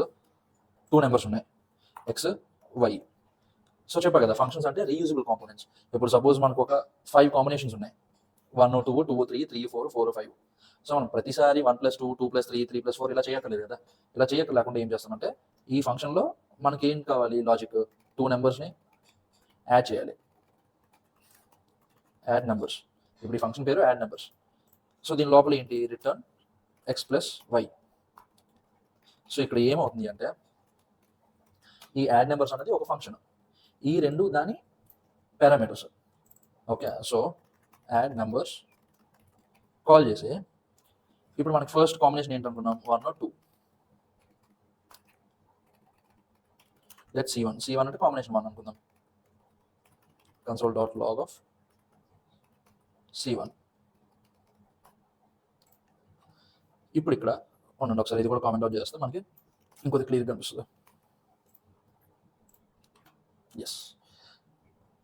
2 నెంబర్స్ ఉన్నాయి x y. సో చెప్పా కదా ఫంక్షన్స్ అంటే రీయూజబుల్ కాంపోనెంట్స్. ఇప్పుడు సపోజ్ మనకు ఒక 5 కాంబినేషన్స్ ఉన్నాయి, 1 2 2 3 3 4 4 5. సో మనం ప్రతిసారి 1 + 2 2 + 3 3 + 4 ఇలా చేయక్కర్లేదు కదా. ఇలా చేయక్కర్లేకుండా ఏం చేస్తామంటే ఈ ఫంక్షన్లో మనకి ఏం కావాలి, లాజిక్ 2 నెంబర్స్ని యాడ్ చేయాలి, యాడ్ నెంబర్స్. ఇప్పుడు ఈ ఫంక్షన్ పేరు యాడ్ నెంబర్స్. సో దీని లోపల ఏంటి, రిటర్న్ x + y. సో ఇక్కడ ఏమవుతుంది అంటే ఈ యాడ్ నెంబర్స్ అనేది ఒక ఫంక్షన్, ఈ రెండు దాని parameters. Okay, so add numbers call చేసి ఇప్పుడు మనకి ఫస్ట్ కాంబినేషన్ ఏంటనుకున్నాం, 1 or 2. లెట్స్ C1 అంటే కాంబినేషన్ 1 అనుకుందాం. console.log of C1. ఇప్పుడు ఇక్కడ ఉండండి ఒకసారి, ఇది కూడా కామెంట్ అవుట్ చేస్తే మనకి ఇంకొద్ది క్లియర్గా కనిపిస్తుంది. ఎస్,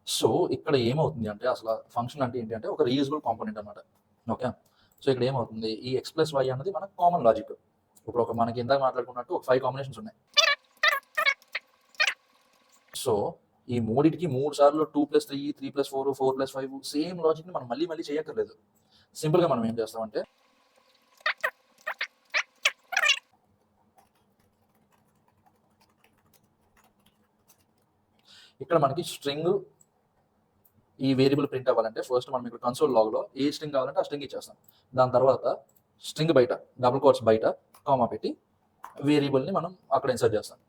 సో ఇక్కడ ఏమవుతుంది అంటే అసలు ఫంక్షన్ అంటే ఏంటి అంటే ఒక రీయూజబుల్ కాంపోనెంట్ అనమాట. ఓకే, సో ఇక్కడ ఏమవుతుంది, ఈ x + y అన్నది మన కామన్ లాజిక్. ఇప్పుడు మనకి ఇందాక మాట్లాడుకున్నట్టు ఒక 5 కాంబినేషన్స్ ఉన్నాయి. సో ఈ మూడింటికి 3 సార్లు 2 + 3 3 + 4 4 + 5 సేమ్ లాజిక్ని మనం మళ్ళీ చేయక్కర్లేదు. సింపుల్గా మనం ఏం చేస్తామంటే ఇక్కడ మనకి స్ట్రింగ్ ఈ వేరియబుల్ ప్రింట్ అవ్వాలంటే ఫస్ట్ మనం ఇక్కడ కన్సోల్ లాగ్లో ఏ స్ట్రింగ్ కావాలంటే ఆ స్ట్రింగ్ ఇచ్చేస్తాం. దాని తర్వాత స్ట్రింగ్ బయట డబుల్ కోట్స్ బయట కామా పెట్టి వేరియబుల్ని మనం అక్కడ ఇన్సర్ట్ చేస్తాం.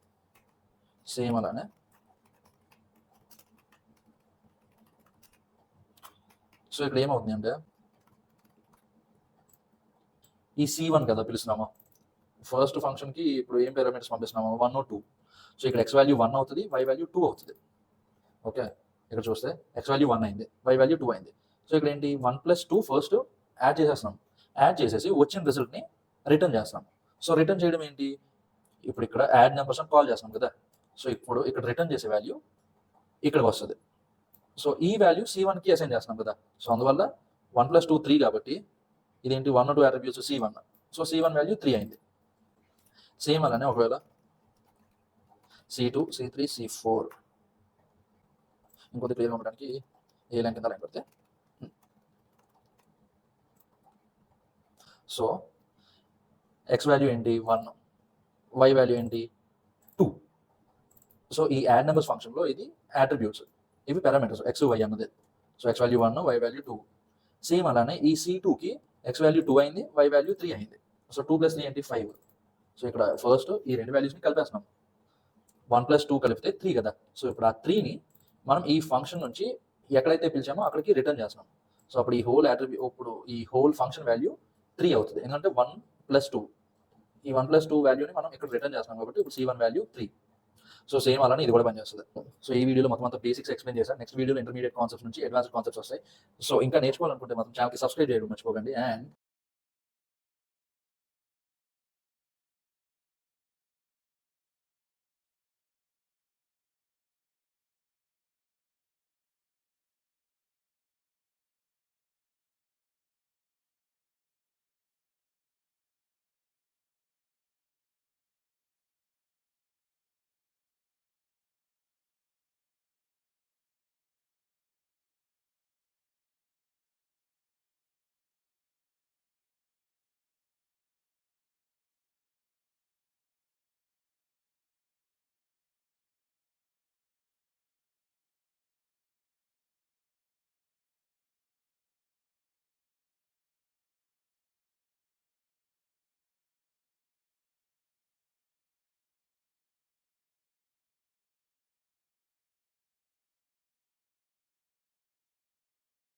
సేమ్ అలానే సో ఇక్కడ ఏమవుతుంది అంటే ఈ C1 కదా పిలుస్తున్నాము, ఫస్ట్ ఫంక్షన్కి ఇప్పుడు ఏం పారామీటర్స్ పంపిస్తున్నాము 1 2. సో ఇక్కడ x వాల్యూ 1 అవుతుంది, y వాల్యూ 2 అవుతుంది. ఓకే, ఇక్కడ చూస్తే x వాల్యూ 1 అయింది, y వాల్యూ 2 అయింది. సో ఇక్కడ ఏంటి 1 + 2 ఫస్ట్ యాడ్ చేసేస్తున్నాం. యాడ్ చేసేసి వచ్చిన రిజల్ట్ని రిటర్న్ చేస్తున్నాం. సో రిటర్న్ చేయడం ఏంటి, ఇప్పుడు ఇక్కడ యాడ్ నెంబర్స్ అని కాల్ చేస్తున్నాం కదా. సో ఇప్పుడు ఇక్కడ రిటర్న్ చేసే వాల్యూ ఇక్కడికి వస్తుంది. సో ఈ వాల్యూ C1కి అసైన్ చేస్తున్నాం కదా. సో అందువల్ల 1 + 2 3 కాబట్టి ఇదేంటి 1 2 attributes C1. So C1 value 3 అయింది. సేమ్ అలానే ఒకవేళ C2 C3 C4 ఇంకొద్ది క్లియర్గా ఉండడానికి ఏ లైన్ కింద లైన్ పెడితే సో x వాల్యూ ఏంటి 1, y వాల్యూ ఏంటి 2. సో ఈ యాడ్ నెంబర్స్ ఫంక్షన్లో ఇది అట్రిబ్యూట్స్, ఇవి పారామీటర్స్ x y అన్నది. So x value 1 y value 2. Same అలానే ఈ C2కి x వాల్యూ 2 అయింది, y వాల్యూ 3 అయింది. సో 2 + 3 ఏంటి 5. సో ఇక్కడ ఫస్ట్ ఈ రెండు వాల్యూస్ని కలిపేస్తున్నాం. 1 + 2 కలిపితే 3 కదా. సో ఇప్పుడు ఆ 3ని మనం ఈ ఫంక్షన్ నుంచి ఎక్కడైతే పిలిచామో అక్కడికి రిటర్న్ చేస్తున్నాం. సో అప్పుడు ఈ హోల్ ఇప్పుడు ఈ హోల్ ఫంక్షన్ వాల్యూ 3 అవుతుంది, ఎందుకంటే 1 + 2 ఈ 1 + 2 వాల్యూని మనం ఇక్కడ రిటర్న్ చేస్తున్నాం కాబట్టి ఇప్పుడు C1 వాల్యూ 3. సో సేమ్ అలానే ఇది కూడా పనిచేస్తుంది. సో ఈ వీడియోలో మొత్తం అంతా బేసిక్స్ ఎక్స్ప్లెయిన్ చేశాను. నెక్స్ట్ వీడియోలో ఇంటర్మీడియట్ కాన్సెప్ట్స్ నుంచి అడ్వాన్స్డ్ కాన్సెప్ట్స్ వస్తాయి. సో ఇంకా నేర్చుకోవాలనుకుంటే మాత్రం ఛానల్కి సబ్స్క్రైబ్ చేయడం మర్చిపోకండి. అండ్